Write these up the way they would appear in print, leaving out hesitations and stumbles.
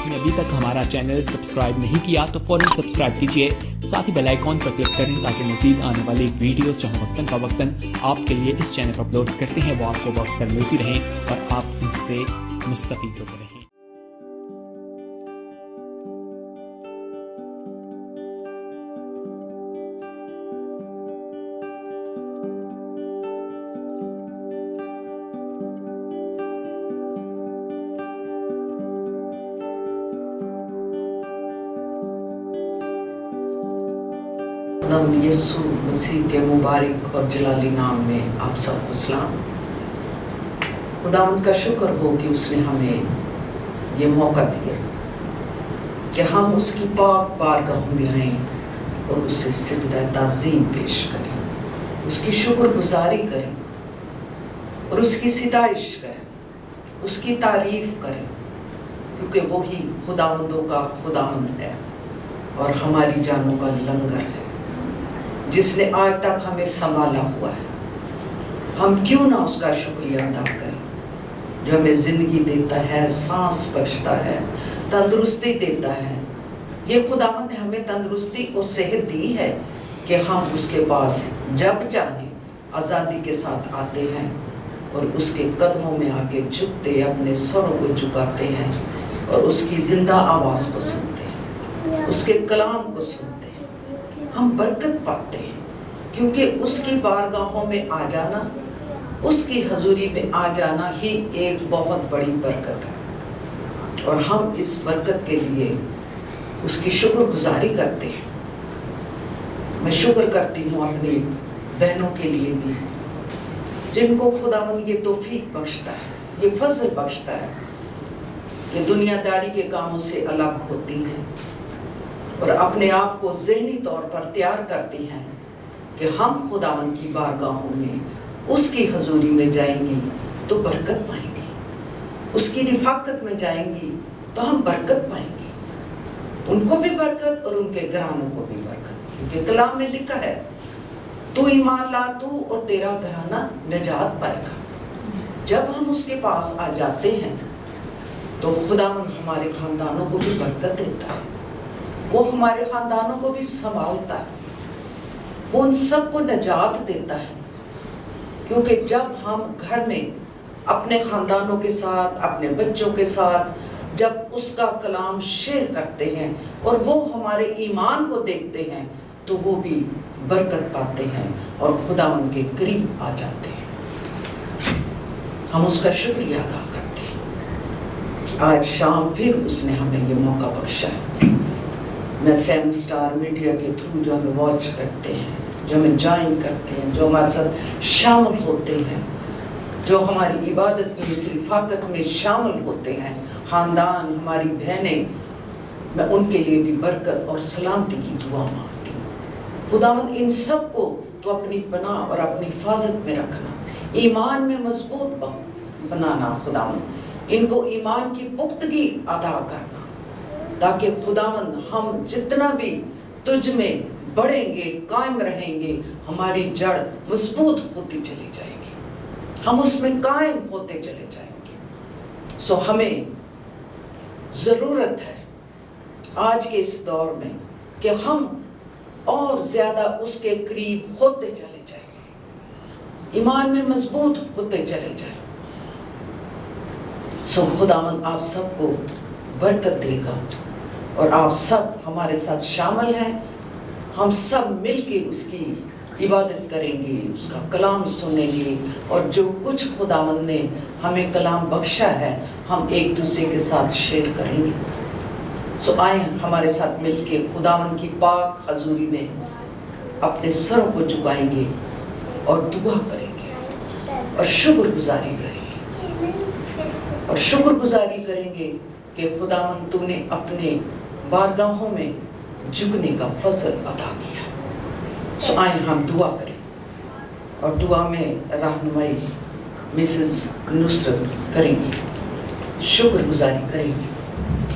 आपने अभी तक हमारा चैनल सब्सक्राइब नहीं किया तो फौरन सब्सक्राइब कीजिए, साथ ही बेल आइकॉन पर क्लिक करें ताकि मज़ीद आने वाली वीडियो चाहे वक्तन फवक्तन आपके लिए इस चैनल पर अपलोड करते हैं वो आपको वक्त पर मिलती रहें और आप इनसे मुस्तफ़ीद होते रहें। खुदावंद यीशु मसीह के मुबारक और जलाली नाम में आप सबको सलाम। खुदावंद का शुक्र हो कि उसने हमें ये मौका दिया कि हम उसकी पाक बारगाह में आएं और उसे सिजदा ताज़ीम पेश करें, उसकी शुक्रगुजारी करें और उसकी सिताइश करें, उसकी तारीफ करें, क्योंकि वही खुदावंदों का खुदावंद है और हमारी जानों का लंगर है, जिसने आज तक हमें संभाला हुआ है। हम क्यों ना उसका शुक्रिया अदा करें, जो हमें ज़िंदगी देता है, सांस बख्शता है, तंदुरुस्ती देता है। ये खुदावंद ने हमें तंदुरुस्ती और सेहत दी है कि हम उसके पास जब चाहें आज़ादी के साथ आते हैं और उसके कदमों में आके झुकते, अपने सरों को झुकाते हैं और उसकी ज़िंदा आवाज़ को सुनते हैं, उसके कलाम को सुनते हैं। हम बरकत पाते हैं क्योंकि उसकी बारगाहों में आ जाना, उसकी हजूरी में आ जाना ही एक बहुत बड़ी बरकत है और हम इस बरकत के लिए उसकी शुक्रगुजारी करते हैं। मैं शुक्र करती हूँ अपनी बहनों के लिए भी, जिनको खुदावंद ये तौफीक बख्शता है, ये फजल बख्शता है कि दुनियादारी के कामों से अलग होती हैं और अपने आप को ज़हनी तौर पर तैयार करती हैं कि हम खुदावंद की बारगाहों में उसकी हजूरी में जाएंगी तो बरकत पाएंगी, उसकी रिफाकत में जाएंगी तो हम बरकत पाएंगी, उनको भी बरकत और उनके घरानों को भी बरकत। क्योंकि कलाम में लिखा है, तू ईमान ला, तू और तेरा घराना निजात पाएगा। जब हम उसके पास आ जाते हैं तो खुदावंद हमारे खानदानों को भी बरकत देता है, वो हमारे खानदानों को भी संभालता है, वो उन सबको निजात देता है। क्योंकि जब हम घर में अपने खानदानों के साथ, अपने बच्चों के साथ जब उसका कलाम शेयर करते हैं और वो हमारे ईमान को देखते हैं तो वो भी बरकत पाते हैं और खुदावंद के करीब आ जाते हैं। हम उसका शुक्रिया अदा करते हैं। आज शाम फिर उसने हमें ये मौका बख्शा है। मैं 7 स्टार मीडिया के थ्रू जो हमें वॉच करते हैं, जो हमें ज्वाइन करते हैं, जो हमारे साथ शामिल होते हैं, जो हमारी इबादत में इस रिफाकत में शामिल होते हैं, ख़ानदान, हमारी बहनें, मैं उनके लिए भी बरकत और सलामती की दुआ मांगती हूँ। खुदावंद इन सब को तो अपनी पनाह और अपनी हिफाजत में रखना, ईमान में मजबूत बनाना, खुदावंद इनको ईमान की पुख्तगी अदा करना, ताकि खुदावंद हम जितना भी तुझ में बढ़ेंगे, कायम रहेंगे, हमारी जड़ मजबूत होती चली जाएगी, हम उसमें कायम होते चले जाएंगे। सो हमें ज़रूरत है आज के इस दौर में कि हम और ज़्यादा उसके करीब होते चले जाएं, ईमान में मजबूत होते चले जाएं। सो खुदावंद आप सबको बरकत देगा और आप सब हमारे साथ शामिल हैं। हम सब मिलके उसकी इबादत करेंगे, उसका कलाम सुनेंगे और जो कुछ खुदावंद ने हमें कलाम बख्शा है हम एक दूसरे के साथ शेयर करेंगे। सो आए हमारे साथ मिलके खुदावंद की पाक हजूरी में अपने सरों को झुकाएंगे और दुआ करेंगे और शुक्रगुजारी करेंगे और शुक्रगुजारी करेंगे कि खुदावंद तूने अपने बारगाहों में झुकने का फजल अदा किया। सो आए हम दुआ करें और दुआ में रहनुमाई मिसेस नुसरत करेंगी, शुक्रगुजारी करेंगी।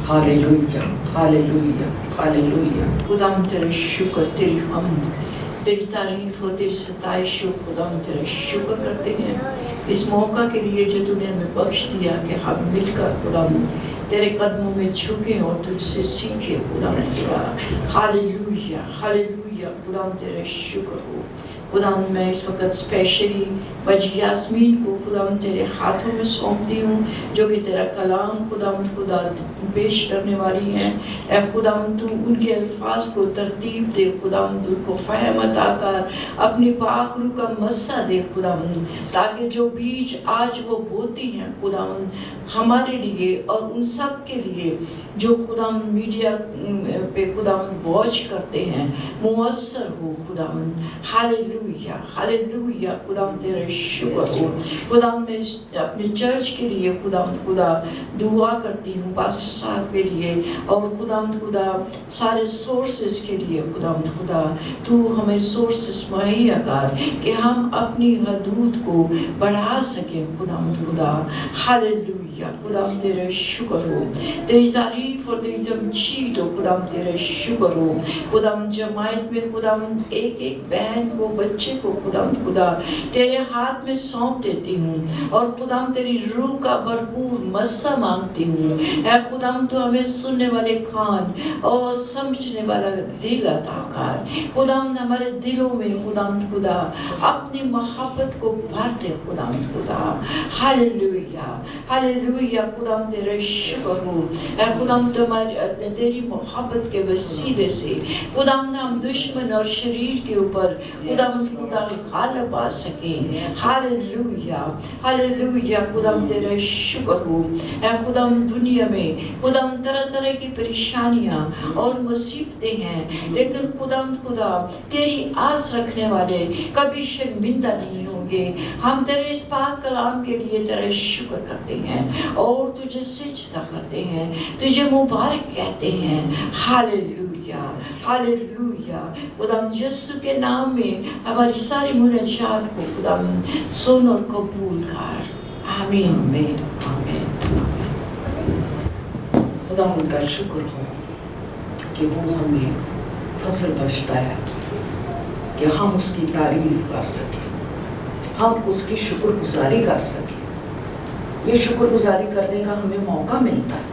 Hallelujah, hallelujah, hallelujah. खुदाम तेरा शुक्र, तेरी हम्द, तेरी तारीफ और तेरी सताइश हो। खुदाम तेरा शुक्र करते हैं इस मौका के लिए जो तूने हमें बख्श दिया कि हम मिलकर खुदाम तेरे कदमों में झुके और तुझसे सीखे खुदा खुदा। हालेलुया हालेलुया खुदा तेरा शुक्र हो। खुदा मैं इस वक्त स्पेशली बज यास्मीन को खुदा तेरे हाथों में सौंपती हूँ, जो कि तेरा कलाम खुदा पेश करने वाली है। ऐ खुदा तू उनके अल्फाज को तरतीब दे, खुदा उनको फहम अता कर, अपनी पाक रूह का मस्सा दे खुदा, ताकि जो बीज आज वो बोती हैं खुदा हमारे लिए और उन सब के लिए जो खुदा मीडिया पे खुदा वॉच करते हैं मुअस्सर हो खुदा। हालेलुया हालेलुया खुदा तेरा शुक्र हो। खुदा मैं अपने चर्च के लिए खुदा दुआ करती हूँ, पास्टर साहब के लिए और खुदा सारे सोर्सेस के लिए खुदा तू हमें सोर्सेस मुहैया कर कि हम अपनी हदूद को बढ़ा सकें खुदा। हालेलुया खुदा तेरा शुक्र हो, तेरी तारीफ और तेरी तमजीद हो खुदा तेरा शुक्र हो। खुदा जमायत में खुदा एक एक बहन को बच्चे को खुदा तेरे हाथ में सौंप देती हूँ और खुदा तेरी रूह का भरपूर मस्सा मांगती हूँ। ऐ खुदा तो हमें सुनने वाले कान और समझने वाला दिल अता कर खुदा, हमारे दिलों में खुदा अपनी मोहब्बत को भर दे खुदा। हालेलुया हालेलुया खुदा तेरा शुक्र हो। ऐ खुदा तुम्हारी तेरी मोहब्बत के वसीले से खुदा हम दुश्मन और शरीर के ऊपर खुदा गालिब आ सके। हालेलुया हालेलुया खुदा तेरा शुक्र हो। ऐ खुदा दुनिया में खुदा तरह तरह की परेशानियां और मुसीबतें हैं, लेकिन खुदा तेरी आस रखने वाले कभी शर्मिंदा नहीं होंगे। हम तेरे इस पाक कलाम के लिए तेरा शुक्र करते हैं और तुझे सिजदा करते हैं, तुझे मुबारक कहते हैं। हालेलुया हालेलुया खुदा यीशु के नाम में हमारी सारी मुनाजात को खुदा सुन और कबूल कर। आमीन आमीन आमीन। खुदा उनका शुक्र हो कि वो हमें फजल बख्शता है कि हम उसकी तारीफ कर सकें, हम उसकी शुक्रगुजारी कर सकें। ये शुक्रगुजारी करने का हमें मौका मिलता है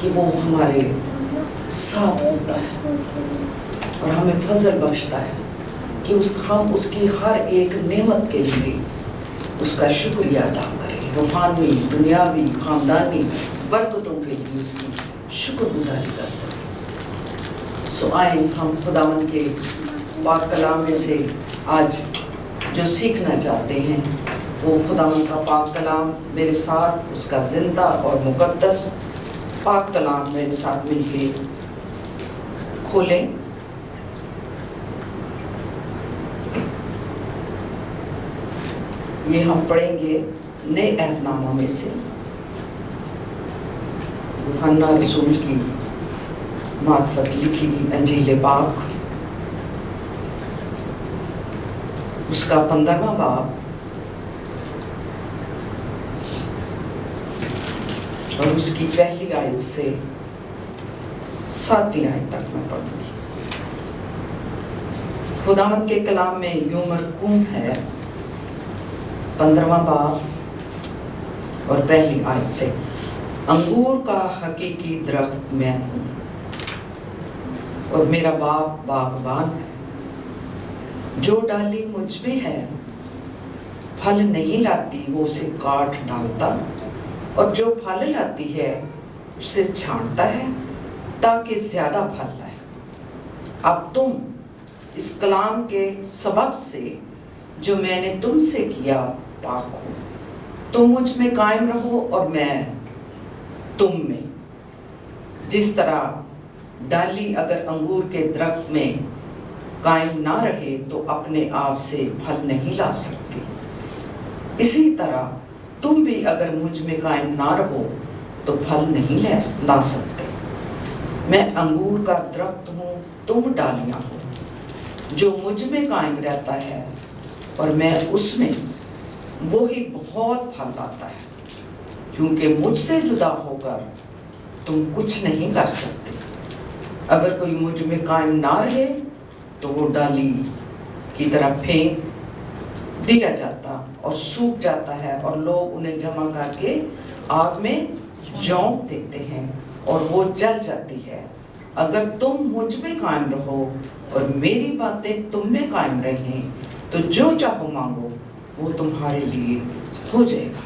कि वो हमारे साथ होता है और हमें फजल बख्शता है कि हम उसकी हर एक नेमत के लिए उसका शुक्रिया अदा करें। रूहानी दुनियावी खानदानी बरकतों के लिए उसकी शुक्रगुजारी कर सकें। सो आए हम खुदावंद के पाक कलाम में से आज जो सीखना चाहते हैं वो खुदावंद का पाक कलाम मेरे साथ उसका जिंदा और मुकद्दस पाक कलाम मेरे साथ मिलके खोलें। ये हम पढ़ेंगे नए अहदनामा में से यूहन्ना रसूल की मार्फत लिखी अंजील पाक उसका 15वां बाब और उसकी पहली आयत से 7वीं आयत तक मैं पढ़ूंगी। खुदावंद के कलाम में यूं मरकूम है 15वां बाब और पहली आयत से, अंगूर का हकीकी दरख्त मैं हूँ और मेरा बाप बागबान है। जो डाली मुझ में है फल नहीं लाती वो उसे काट डालता, और जो फल लाती है उसे छांटता है ताकि ज्यादा फल लाए। अब तुम इस कलाम के सबब से जो मैंने तुमसे किया पाक हो। तुम मुझ में कायम रहो और मैं तुम में। जिस तरह डाली अगर अंगूर के दरख्त में कायम ना रहे तो अपने आप से फल नहीं ला सकती, इसी तरह तुम भी अगर मुझ में कायम ना रहो तो फल नहीं ला सकते। मैं अंगूर का दरख्त हूँ, तुम डालियाँ हो। जो मुझ में कायम रहता है और मैं उसमें, वो ही बहुत फल लाता है, क्योंकि मुझसे जुदा होकर तुम कुछ नहीं कर सकते। अगर कोई मुझ में कायम ना रहे तो वो डाली की तरह फेंक दिया जाता और सूख जाता है और लोग उन्हें जमा करके आग में झोंक देते हैं और वो जल जाती है। अगर तुम मुझ में कायम रहो और मेरी बातें तुम में कायम रहें तो जो चाहो मांगो वो तुम्हारे लिए हो जाएगा।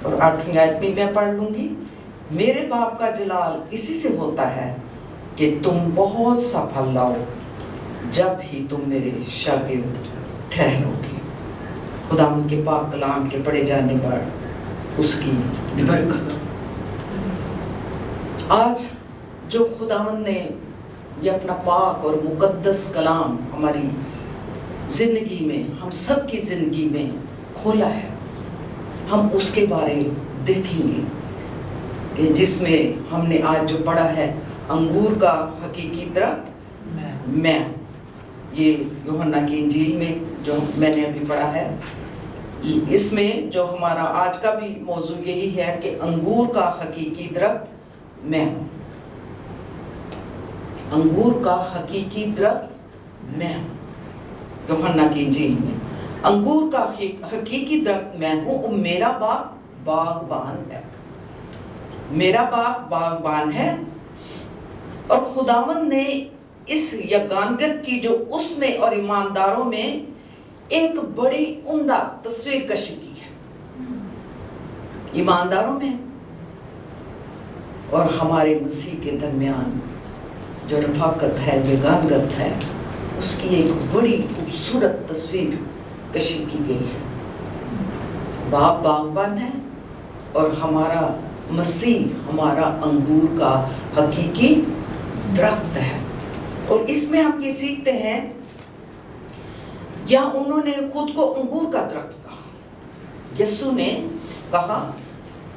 और 8वीं आयत में मैं पढ़ लूंगी, मेरे बाप का जलाल इसी से होता है कि तुम बहुत सा फल लाओ, जब ही तुम मेरे शागिर्द ठहरोगे। खुदावंद के पाक कलाम के पढ़े जाने पर उसकी बरकत। आज जो खुदावंद ने ये अपना पाक और मुकद्दस कलाम हमारी जिंदगी में, हम सब की जिंदगी में खोला है, हम उसके बारे देखेंगे कि जिसमें हमने आज जो पढ़ा है, अंगूर का हकीकी दरख्त मैं, ये यूहन्ना की इंजील में जो मैंने अभी पढ़ा है, इसमें जो हमारा आज का भी मौजू यही है कि अंगूर का हकीकी दरख्त मैं हूँ। अंगूर का हकीकी दरख्त मैं हूँ, यूहन्ना की इंजील में अंगूर का हकीकी दरख्त मैं हूँ, मेरा बाप बागबान है। मेरा बाप बागबान है। और खुदावंद ने इस यगानगत की जो उसमें और ईमानदारों में एक बड़ी उम्दा तस्वीर कशी की है, ईमानदारों में और हमारे मसीह के दरमियान जो रफाकत है, यगानगत है, उसकी एक बड़ी खूबसूरत तस्वीर कशी की गई है। बाप बागबान है और हमारा मसीह हमारा अंगूर का हकीकी दरख्त है। और इसमें हम ये सीखते हैं, या उन्होंने खुद को अंगूर का दरख्त कहा, यीशु ने कहा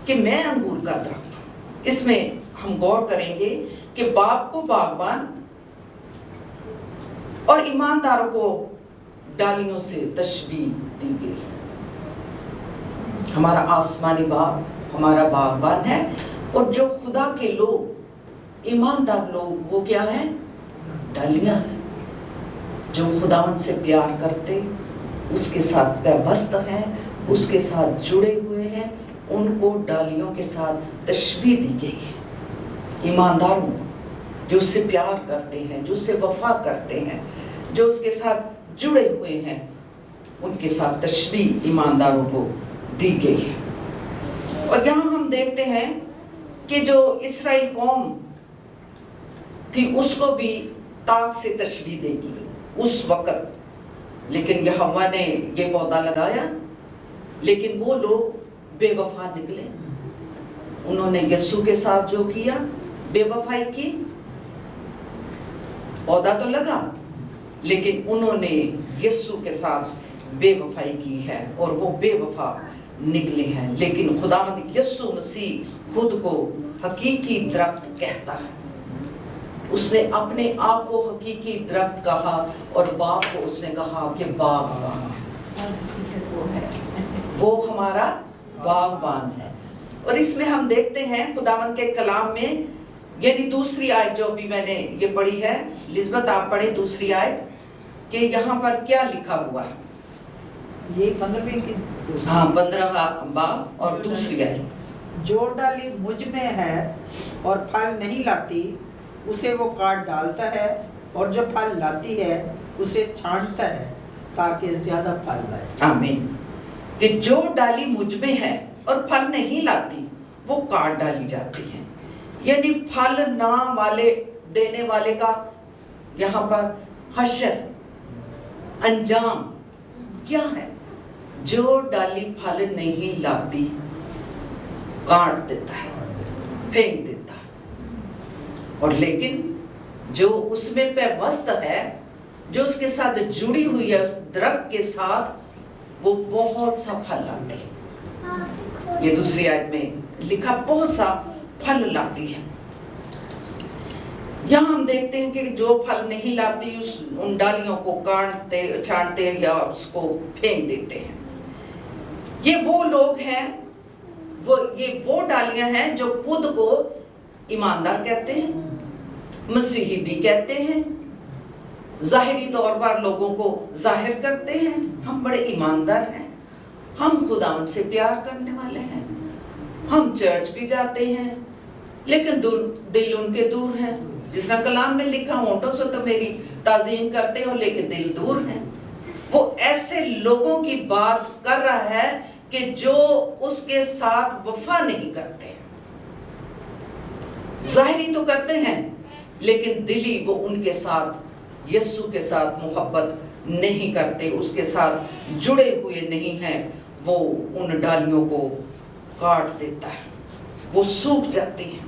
कि मैं अंगूर का दरख्त हूं। इसमें हम गौर करेंगे कि बाप को बागबान और ईमानदारों को डालियों से तशबीह दी गई। हमारा आसमानी बाप हमारा बागबान है और जो खुदा के लोग, ईमानदार लोग, वो क्या हैं? डालियां हैं। जो खुदावंद से प्यार करते, उसके साथ पैबस्त हैं, उसके साथ जुड़े हुए हैं, उनको डालियों के साथ तशबीह दी गई है। ईमानदारों जो उससे प्यार करते हैं, जो उससे वफा करते हैं, जो उसके साथ जुड़े हुए हैं, उनके साथ तशबीह ईमानदारों को दी गई है। और यहाँ हम देखते हैं कि जो इस्राएल कौम थी उसको भी ताक से तशबीह देगी उस वक़्त। लेकिन यहोवा ने ये पौधा लगाया, लेकिन वो लोग बेवफा निकले। उन्होंने यीशु के साथ जो किया, बेवफाई की। पौधा तो लगा, लेकिन उन्होंने यीशु के साथ बेवफाई की है और वो बेवफा निकले हैं। लेकिन खुदावंद यीशु मसीह खुद को हकीकी दरख्त कहता है। उसने अपने आप को हकीकी दरख्त कहा और बाप को उसने कहा कि बागबान, वो हमारा बागबान है। और इसमें हम देखते हैं खुदावंद के कलाम में, यानी दूसरी आयत जो अभी मैंने ये पढ़ी है, लिज़बत आप पढ़े दूसरी आयत, कि यहाँ पर क्या लिखा हुआ है? ये 15वीं की दूसरी। हाँ, 15वां बाब और दूसरी आयत। जो डाली मुझ में है और फल नहीं लाती, उसे वो काट डालता है, और जो फल लाती है उसे छांटता है ताकि ज्यादा फल लाए। आमीन। कि जो डाली मुझ में है और फल नहीं लाती, वो काट डाली जाती है। यानी फल ना वाले देने वाले का यहाँ पर हश्र, अंजाम क्या है? जो डाली फल नहीं लाती, काट देता है, फेंक देता है। और लेकिन जो उसमें पैबस्त है, जो उसके साथ जुड़ी हुई है, उस दरख्त के साथ, वो बहुत सा फल लाती है। ये दूसरी आयत में लिखा, बहुत सा फल लाती है। यहाँ हम देखते हैं कि जो फल नहीं लाती, उन डालियों को काटते, छांटते या उसको फेंक देते हैं। ये वो लोग हैं, ये वो डालियां हैं जो खुद को ईमानदार कहते हैं, मसीही भी कहते हैं, जाहिरी तौर पर लोगों को जाहिर करते हैं, हम बड़े ईमानदार हैं, हम खुदावंद से प्यार करने वाले हैं, हम चर्च भी जाते हैं लेकिन दिल उनके दूर है। जिस तरह कलाम में लिखा, होंठों से तो मेरी ताजीम करते हो लेकिन दिल दूर है। वो ऐसे लोगों की बात कर रहा है कि जो उसके साथ वफा नहीं करते हैं। जाहिरी तो करते हैं लेकिन दिली वो उनके साथ, यीशु के साथ मोहब्बत नहीं करते, उसके साथ जुड़े हुए नहीं हैं। वो उन डालियों को काट देता है, वो सूख जाती हैं।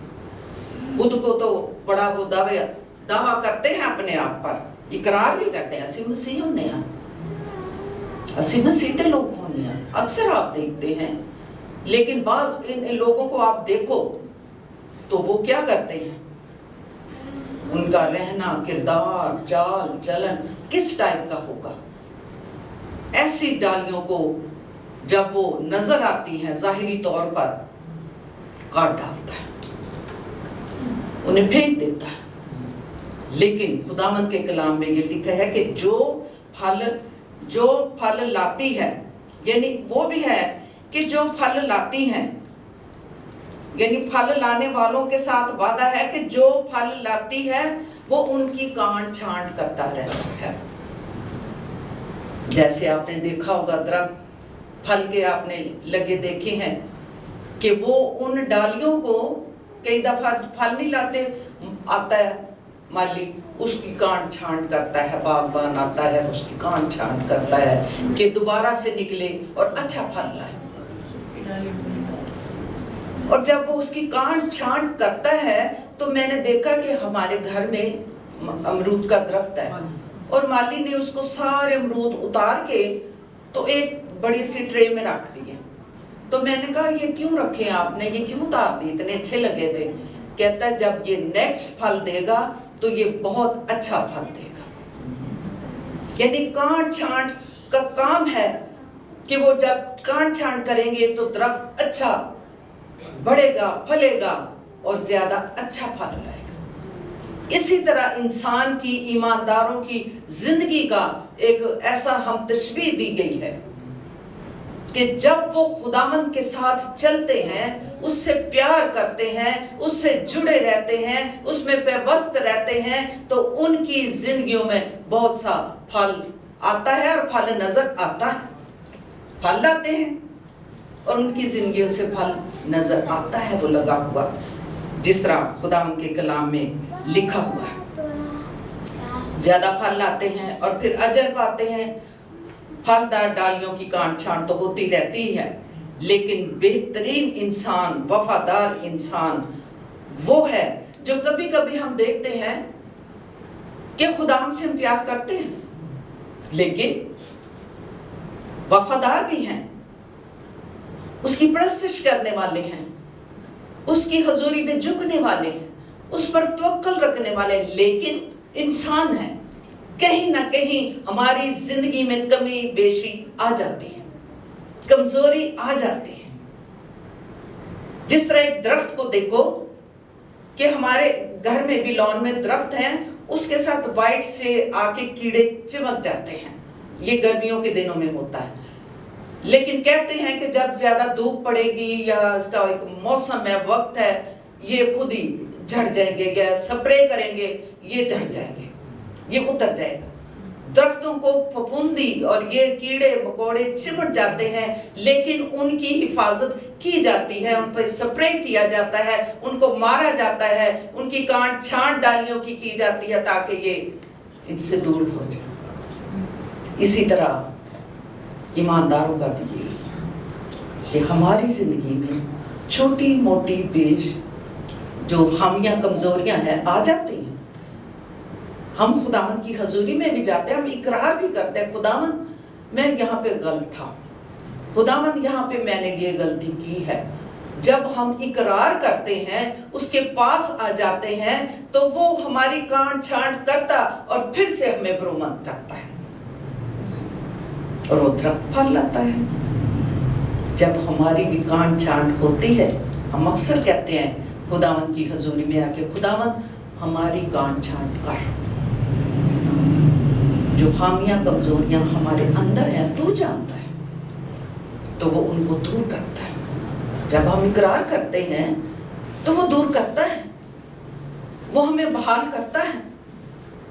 खुद को तो बड़ा वो दावा करते हैं अपने आप पर, इकरार भी करते हैं, असी मसीह होने हैं, असी मसीह ते लोग होने हैं। अक्सर आप देखते हैं, लेकिन बाज इन लोगों को आप देखो तो वो क्या करते हैं, उनका रहना, किरदार, चाल चलन किस टाइप का होगा। ऐसी डालियों को जब वो नजर आती हैं जाहिरी तौर पर, काट डालता है, उन्हें फेंक देता है। लेकिन खुदावंद के कलाम में ये लिखा है कि जो फल लाती है, यानी वो भी है कि जो फल लाती हैं, यानी फल लाने वालों के साथ वादा है कि जो फल लाती है वो उनकी काट छांट करता रहता है। जैसे आपने देखा होगा, दरख्त फल के आपने लगे देखे हैं कि वो उन डालियों को कई दफा फल नहीं लाते, आता है माली उसकी काट छांट करता है, बागबान आता है उसकी काट छांट करता है कि दोबारा से निकले और अच्छा फल लाए। और जब वो उसकी काट छांट करता है तो मैंने देखा कि हमारे घर में अमरूद का दरख्त है और माली ने उसको सारे अमरूद उतार के तो एक बड़ी सी ट्रे में रख दिए। तो मैंने कहा ये क्यों रखे आपने, ये क्यों उतार दिए, इतने अच्छे लगे थे। कहता है जब ये नेक्स्ट फल देगा तो ये बहुत अच्छा फल देगा। यानी काट छांट का काम है कि वो जब काट छांट करेंगे तो दरख्त अच्छा बढ़ेगा, फलेगा और ज्यादा अच्छा फल लाएगा। इसी तरह इंसान की, ईमानदारों की जिंदगी का एक ऐसा हम तशबीह दी गई है कि जब वो खुदावंद के साथ चलते हैं, उससे प्यार करते हैं, उससे जुड़े रहते हैं, उसमें पेवस्त रहते हैं, तो उनकी जिंदगियों में बहुत सा फल आता है और फल नजर आता है। फल लाते हैं और उनकी जिंदगियों से फल नजर आता है, वो लगा हुआ, जिस तरह खुदावंद के कलाम में लिखा हुआ है। ज्यादा फल लाते हैं और फिर अजर पाते हैं। फलदार डालियों की काट छांट तो होती रहती है, लेकिन बेहतरीन इंसान, वफादार इंसान वो है जो कभी कभी हम देखते हैं कि खुदा से हम प्यार करते हैं लेकिन वफादार भी हैं, उसकी परस्तिश करने वाले हैं, उसकी हजूरी में झुकने वाले हैं, उस पर तवक्कल रखने वाले, लेकिन इंसान है। कहीं ना कहीं हमारी जिंदगी में कमी बेशी आ जाती है, कमजोरी आ जाती है। जिस तरह एक दरख्त को देखो कि हमारे घर में भी लॉन में दरख्त हैं, उसके साथ वाइट से आके कीड़े चिपक जाते हैं, ये गर्मियों के दिनों में होता है। लेकिन कहते हैं कि जब ज्यादा धूप पड़ेगी या इसका एक मौसम है, वक्त है, ये खुद ही झड़ जाएंगे या स्प्रे करेंगे, ये झड़ जाएंगे, ये उतर जाएगा। दरख्तों को फफूंदी और ये कीड़े मकोड़े चिमट जाते हैं, लेकिन उनकी हिफाजत की जाती है, उन पर स्प्रे किया जाता है, उनको मारा जाता है, उनकी काट छांट डालियों की जाती है ताकि ये इनसे दूर हो जाए। इसी तरह ईमानदारों का भी यही कि हमारी जिंदगी में छोटी मोटी पेश जो खामियां कमजोरियां हैं आ जाती हैं। हम खुदावंद की हजूरी में भी जाते हैं, हम इकरार भी करते हैं, खुदावंद मैं यहाँ पे गलत था, खुदावंद यहाँ पे मैंने ये गलती की है। जब हम इकरार करते हैं, उसके पास आ जाते हैं, तो वो हमारी काट छांट करता और फिर से हमें बरोमंद करता है और वो दरख्त फल लाता है। जब हमारी भी काट छांट होती है, हम अक्सर कहते हैं खुदावंद की हजूरी में आके, खुदावंद हमारी काट छांट कर, जो खामियां कमजोरियां हमारे अंदर हैं तू जानता है, तो वो उनको दूर करता है। जब हम इकरार करते हैं तो वो दूर करता है, वो हमें बहाल करता है,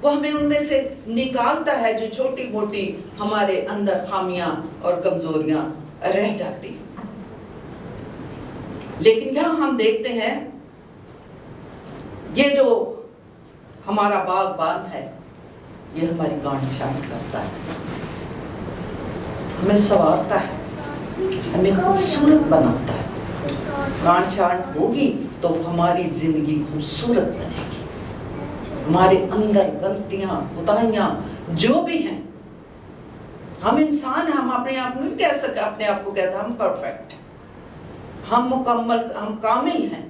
वो हमें उनमें से निकालता है जो छोटी मोटी हमारे अंदर खामियां और कमजोरियां रह जाती हैं। लेकिन यहाँ हम देखते हैं ये जो हमारा बागबान है ये हमारी गांठ छांट करता है, हमें संवारता है, हमें खूबसूरत बनाता है। गांठ छांट होगी तो हमारी जिंदगी खूबसूरत बनेगी। हमारे अंदर गलतियां कोताहियां जो भी हैं, हम इंसान हैं, हम अपने आप नहीं कह सकते, अपने आप को कहते हम परफेक्ट, हम मुकम्मल, हम कामिल हैं।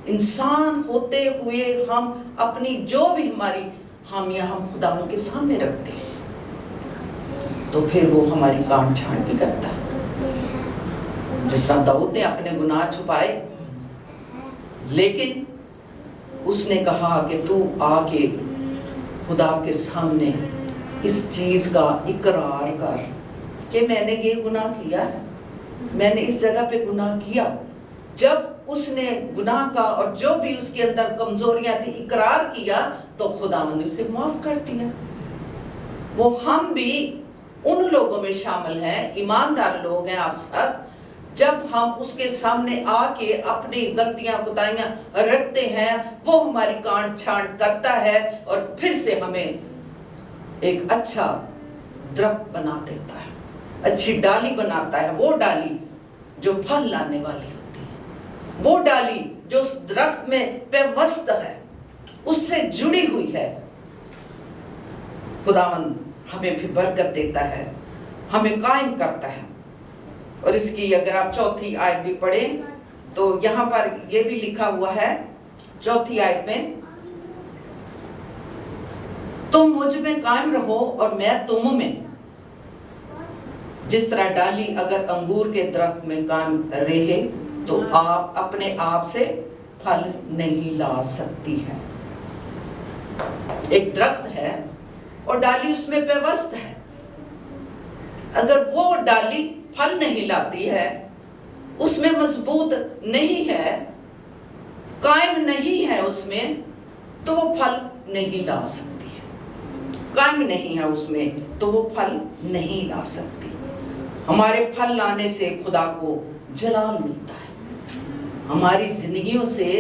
इंसान होते हुए हम अपनी जो भी हमारी खामियां हम खुदा के सामने रखते हैं, तो फिर वो हमारी गांठ छांट भी करता है। जिस तरह दाऊद ने अपने गुनाह छुपाए, लेकिन उसने कहा कि तू आके खुदा के सामने इस चीज का इकरार कर कि मैंने ये गुनाह किया है, मैंने इस जगह पे गुनाह किया। जब उसने गुनाह का और जो भी उसके अंदर कमजोरियां थी इकरार किया तो खुदावंद ने उसे माफ कर दिया। वो हम भी उन लोगों में शामिल हैं, ईमानदार लोग हैं आप सब, जब हम उसके सामने आके अपनी गलतियां कोताहियां रखते हैं, वो हमारी गांठ छांट करता है और फिर से हमें एक अच्छा दरख्त बना देता है, अच्छी डाली बनाता है। वो डाली जो फल लाने वाली होती है, वो डाली जो उस दरख्त में पेवस्त है, उससे जुड़ी हुई है। खुदावंद हमें भी बरकत देता है, हमें कायम करता है। और इसकी अगर आप चौथी आयत भी पढ़ें तो यहाँ पर ये भी लिखा हुआ है, चौथी आयत में, तुम मुझ में कायम रहो और मैं तुम में। जिस तरह डाली अगर अंगूर के दरख्त में कायम रहे तो आप अपने आप से फल नहीं ला सकती है। एक दरख्त है और डाली उसमें पेवस्त है, अगर वो डाली फल नहीं लाती है, उसमें मजबूत नहीं है, कायम नहीं है उसमें, तो वो फल नहीं ला सकती है। कायम नहीं है उसमें तो वो फल नहीं ला सकती। हमारे फल लाने से खुदा को जलाल मिलता है। हमारी जिंदगियों से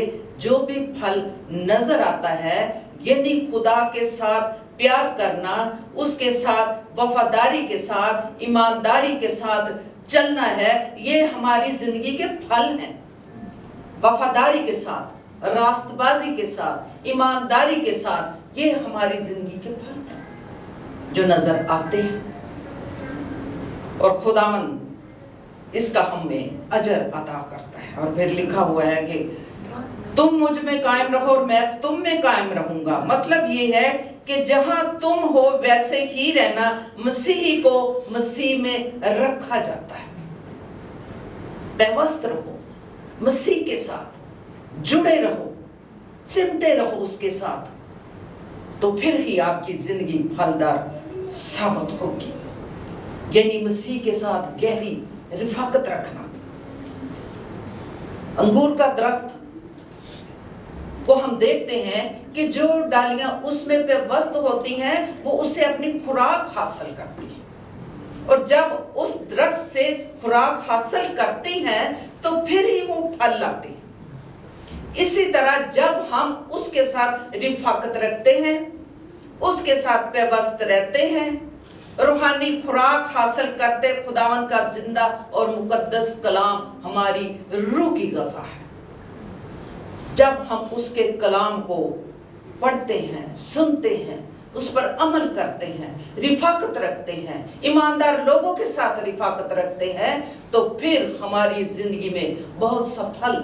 जो भी फल नजर आता है, यानी खुदा के साथ प्यार करना, उसके साथ वफादारी के साथ, ईमानदारी के साथ चलना है, ये हमारी जिंदगी के फल हैं। वफादारी के साथ, रास्तबाजी के साथ, ईमानदारी के साथ, ये हमारी जिंदगी के फल हैं जो नजर आते हैं। और खुदावंद इसका हमें अजर अता करता है। और फिर लिखा हुआ है कि तुम मुझ में कायम रहो और मैं तुम में कायम रहूंगा। मतलब ये है कि जहां तुम हो वैसे ही रहना। मसीही को मसीह में रखा जाता है। पेवस्त रहो, मसीह के साथ जुड़े रहो, चिमटे रहो उसके साथ, तो फिर ही आपकी जिंदगी फलदार साबित होगी। यानी मसीह के साथ गहरी रिफाकत रखना। अंगूर का दरख्त को हम देखते हैं कि जो डालियां उसमें पेवस्त होती हैं वो उससे अपनी खुराक हासिल करती हैं, और जब उस दरख्त से खुराक हासिल करती हैं तो फिर ही वो फल लाती हैं। इसी तरह जब हम उसके साथ रिफाकत रखते हैं, उसके साथ पेवस्त रहते हैं, रूहानी खुराक हासिल करते, खुदावन का जिंदा और मुकद्दस कलाम हमारी रूह की ग़िज़ा है। जब हम उसके कलाम को पढ़ते हैं, सुनते हैं, उस पर अमल करते हैं, रिफाकत रखते हैं, ईमानदार लोगों के साथ रिफाकत रखते हैं, तो फिर हमारी जिंदगी में बहुत सफल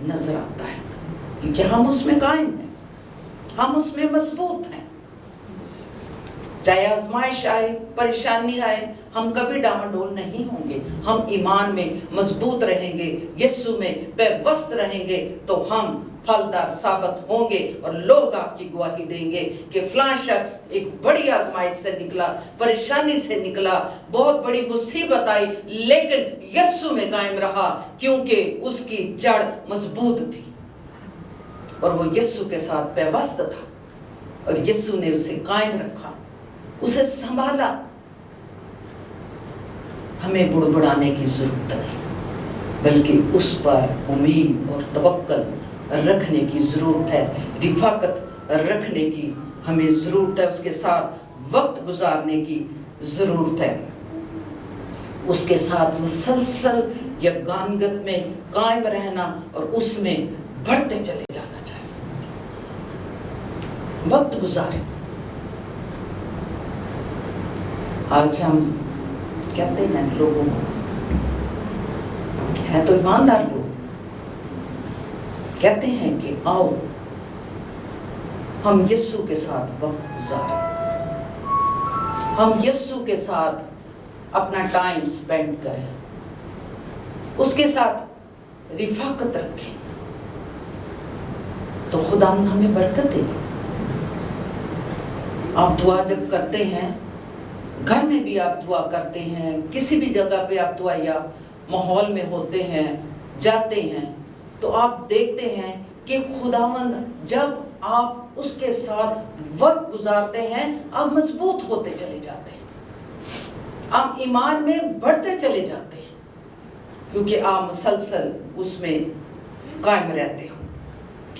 नजर आता है, क्योंकि हम उसमें कायम हैं, हम उसमें मजबूत हैं। चाहे आजमाइश आए, परेशानी आए, हम कभी डामाडोल नहीं होंगे। हम ईमान में मजबूत रहेंगे, यीशु में पेवस्त रहेंगे, तो हम फलदार साबित होंगे और लोग आपकी गवाही देंगे कि फलां शख्स एक बड़ी आजमाइश से निकला, परेशानी से निकला, बहुत बड़ी मुसीबत आई, लेकिन यीशु में कायम रहा क्योंकि उसकी जड़ मजबूत थी और वो यीशु के साथ पैवस्त था और यीशु ने उसे कायम रखा, उसे संभाला। हमें बुड़बुड़ाने की जरूरत नहीं, बल्कि उस पर उम्मीद और तवक्कल रखने की जरूरत है, रिफाकत रखने की हमें जरूरत है, उसके साथ वक्त गुजारने की जरूरत है, उसके साथ मुसलसल यगानगत में कायम रहना और उसमें बढ़ते चले जाना चाहिए। वक्त गुजारे। आज हम कहते हैं लोगों को, है तो ईमानदार लोग, कहते हैं कि आओ हम यीशु के साथ वक्त गुजारें, हम यीशु के साथ अपना टाइम स्पेंड करें, उसके साथ रिफाकत रखें, तो खुदा हमें बरकत देगा। आप दुआ जब करते हैं, घर में भी आप दुआ करते हैं, किसी भी जगह पे आप दुआ या माहौल में होते हैं, जाते हैं, तो आप देखते हैं कि खुदावंद जब आप उसके साथ वक्त गुजारते हैं, आप मजबूत होते चले जाते हैं, आप ईमान में बढ़ते चले जाते हैं, क्योंकि आप मुसलसल उसमें कायम रहते हो।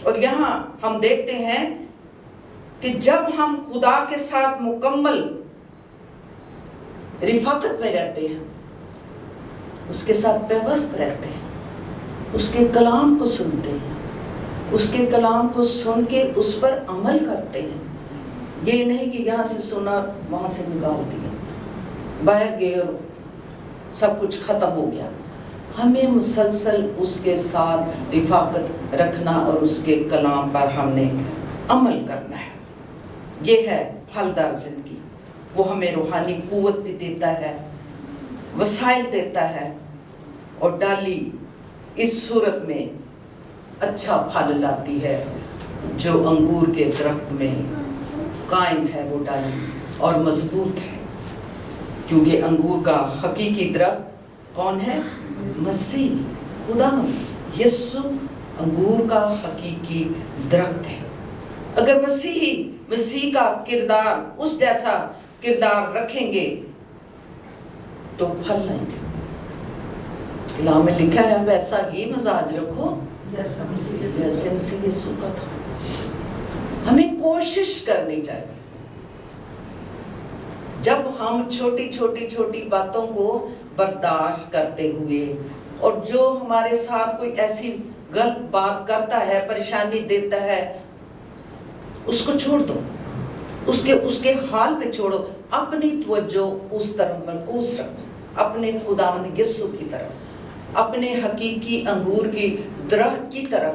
और यहाँ हम देखते हैं कि जब हम खुदा के साथ मुकम्मल रिफाकत में रहते हैं, उसके साथ पैवस्त रहते हैं, उसके कलाम को सुनते हैं, उसके कलाम को सुन के उस पर अमल करते हैं, ये नहीं कि यहाँ से सुना वहाँ से निकाल दिया, बाहर गए और सब कुछ खत्म हो गया। हमें मुसलसल उसके साथ रिफाकत रखना और उसके कलाम पर हमने अमल करना है। ये है फलदार जिंदगी। वो हमें रूहानी कुव्वत भी देता है, वसाइल देता है, और डाली इस सूरत में अच्छा फल लाती है जो अंगूर के दरख्त में कायम है वो डाली और मजबूत है, क्योंकि अंगूर का हकीकी दरख्त कौन है? मसीह, खुदा यीशु अंगूर का हकीकी दरख्त है। अगर मसीह का किरदार उस जैसा किरदार रखेंगे तो फल लेंगे। कलाम में लिखा है वैसा ही मजाज रखो जैसे मसीह यीशु का था। हमें कोशिश करनी चाहिए, जब हम छोटी बातों को बर्दाश्त करते हुए, और जो हमारे साथ कोई ऐसी गलत बात करता है, परेशानी देता है, उसको छोड़ दो, उसके हाल पे छोड़ो, अपनी तवज्जो उस तरफ मरकूज रखो, अपने खुदावंद यीशु की तरफ, अपने हकीकी अंगूर की दरख्त की तरफ,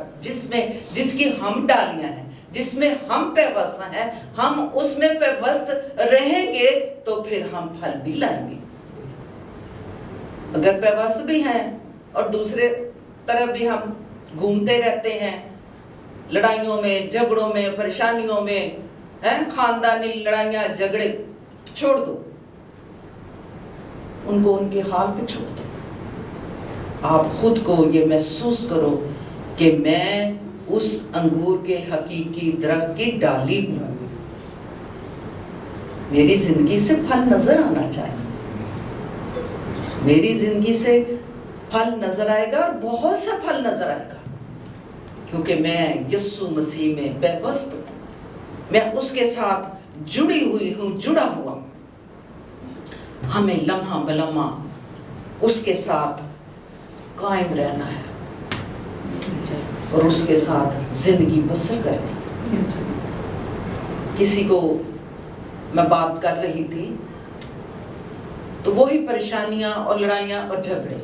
जिसकी हम डालियां हैं, जिसमें हम पैवस्त हैं, हम उसमें पैवस्त रहेंगे तो फिर हम फल भी लाएंगे। अगर पैवस्त भी हैं और दूसरे तरफ भी हम घूमते रहते हैं, लड़ाइयों में, झगड़ों में, परेशानियों में, खानदानी लड़ाइयाँ झगड़े, छोड़ दो उनको, उनके हाल पे छोड़ दो। आप खुद को ये महसूस करो कि मैं उस अंगूर के हकीकी दरख्त की डाली हूं, मेरी जिंदगी से फल नजर आना चाहिए, मेरी जिंदगी से फल नजर आएगा और बहुत सा फल नजर आएगा, क्योंकि मैं यीशु मसीह में पैवस्त हूं, मैं उसके साथ जुड़ी हुई हूं, जुड़ा हुआ हूं। हमें लम्हा बलम्हा उसके साथ कायम रहना है और उसके साथ जिंदगी बसर करनी। किसी को मैं बात कर रही थी तो वही परेशानियां और लड़ाइयां और झगड़े,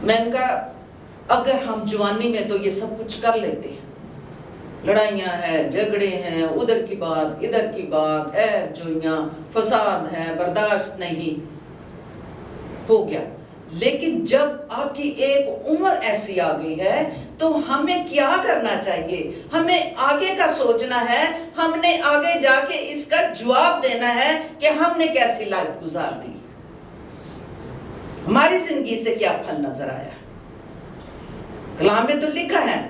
मैंने कहा अगर हम जवानी में तो ये सब कुछ कर लेते हैं, लड़ाइयाँ हैं, झगड़े हैं, उधर की बात इधर की बात, ऐब जोइयाँ, फसाद है, बर्दाश्त नहीं, हो गया। لیکن جب آپ کی ایک عمر ایسی آ گئی ہے تو ہمیں کیا کرنا چاہیے؟ ہمیں آگے کا سوچنا ہے، ہم نے آگے جا کے اس کا جواب دینا ہے کہ ہم نے کیسی لائف گزار دی، ہماری زندگی سے کیا پھل نظر آیا۔ کلام میں تو لکھا ہے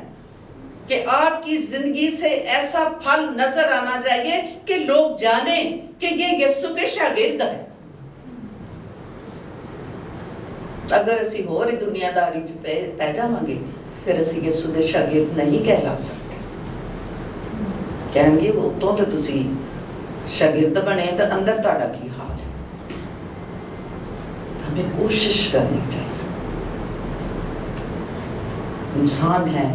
کہ آپ کی زندگی سے ایسا پھل نظر آنا چاہیے کہ لوگ جانیں کہ یہ یسوع کے شاگرد ہیں۔ اگر اسی ہو رہی دنیا داری پہ جاواں گے پھر اسی یسوع دے شاگرد نہیں کہلا سکتے۔ کہیں گے وہ تو تسی شاگرد بنے تو اندر تہاڈا کی حال ہے۔ ہمیں کوشش کرنی چاہیے، انسان ہے،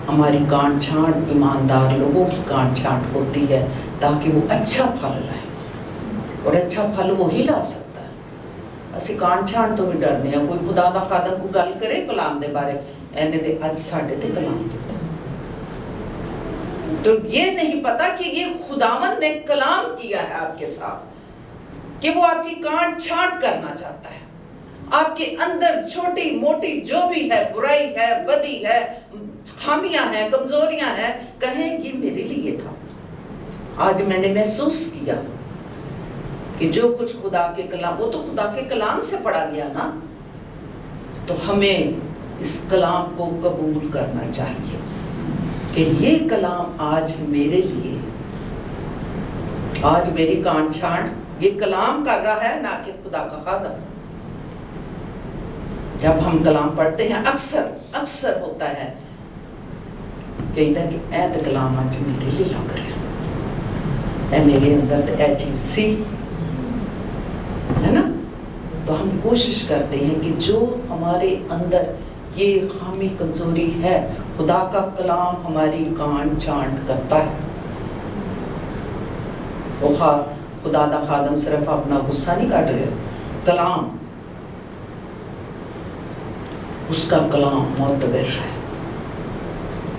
ہماری کانٹ چھانٹ ایماندار لوگوں کی کانٹ چھانٹ ہوتی ہے تاکہ وہ اچھا پھل لائے، اور اچھا پھل وہی لا سکتا ہے۔ اسی کانٹ چھانٹ تو بھی ڈرنے ہیں، کوئی خدا دا خادم کو گل کرے کلام دے بارے اینے دے اج ساڈے تے کلام دیتا تو یہ نہیں پتا کہ یہ خداوند نے کلام کیا ہے آپ کے ساتھ، کہ وہ آپ کی کانٹ چھانٹ کرنا چاہتا ہے، آپ کے اندر چھوٹی موٹی جو بھی ہے، برائی ہے، بدی ہے، خامیاں ہیں، کمزوریاں ہیں، کہیں یہ میرے لیے تھا۔ آج میں نے محسوس کیا کہ جو کچھ خدا کے کلام، وہ تو خدا کے کلام سے پڑھا گیا نا، تو ہمیں اس کلام کو قبول کرنا چاہیے کہ یہ کلام آج میرے لیے، آج میری کانٹ چھانٹ یہ کلام کر رہا ہے، نہ کہ خدا کا خادم۔ جب ہم کلام پڑھتے ہیں اکثر ہوتا ہے کہتا ہے کہ اے تے کلام آج میرے لیے لگ رہا ہے، اے میرے اندر تے اے چیز سی ہے نا۔ تو ہم کوشش کرتے ہیں کہ جو ہمارے اندر یہ خامی کمزوری ہے، خدا کا کلام ہماری کانٹ چھانٹ کرتا ہے۔ وہ خدا دا خادم صرف اپنا غصہ نہیں کاٹ رہا، کلام، اس کا کلام معتبر ہے،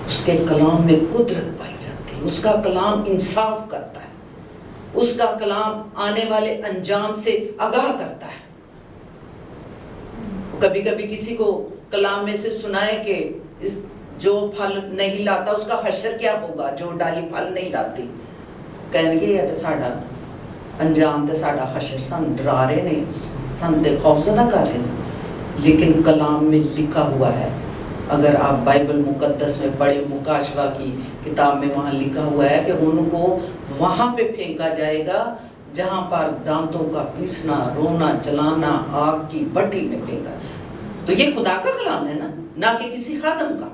اس کے کلام میں قدرت پائی جاتی ہے، اس کا کلام انصاف کرتا ہے، اس کا کلام آنے والے انجام سے آگاہ کرتا ہے۔ کبھی کبھی کسی کو کلام میں سے سنائے کہ جو پھل نہیں لاتا اس کا حشر کیا ہوگا، جو ڈالی پھل نہیں لاتی، کہیں گے یہ تو ساڈا انجام تے ساڈا حشر، سن ڈرا رہے نے، سن تے خوفزدہ کر رہے ہیں۔ لیکن کلام میں لکھا ہوا ہے، اگر آپ بائبل مقدس میں پڑھے، مکاشفہ کی کتاب میں وہاں لکھا ہوا ہے کہ ان کو وہاں پہ پھینکا جائے گا جہاں پر دانتوں کا پیسنا، رونا چلانا، آگ کی بھٹی میں پھینکا۔ تو یہ خدا کا کلام ہے نا، نہ کہ کسی خادم کا۔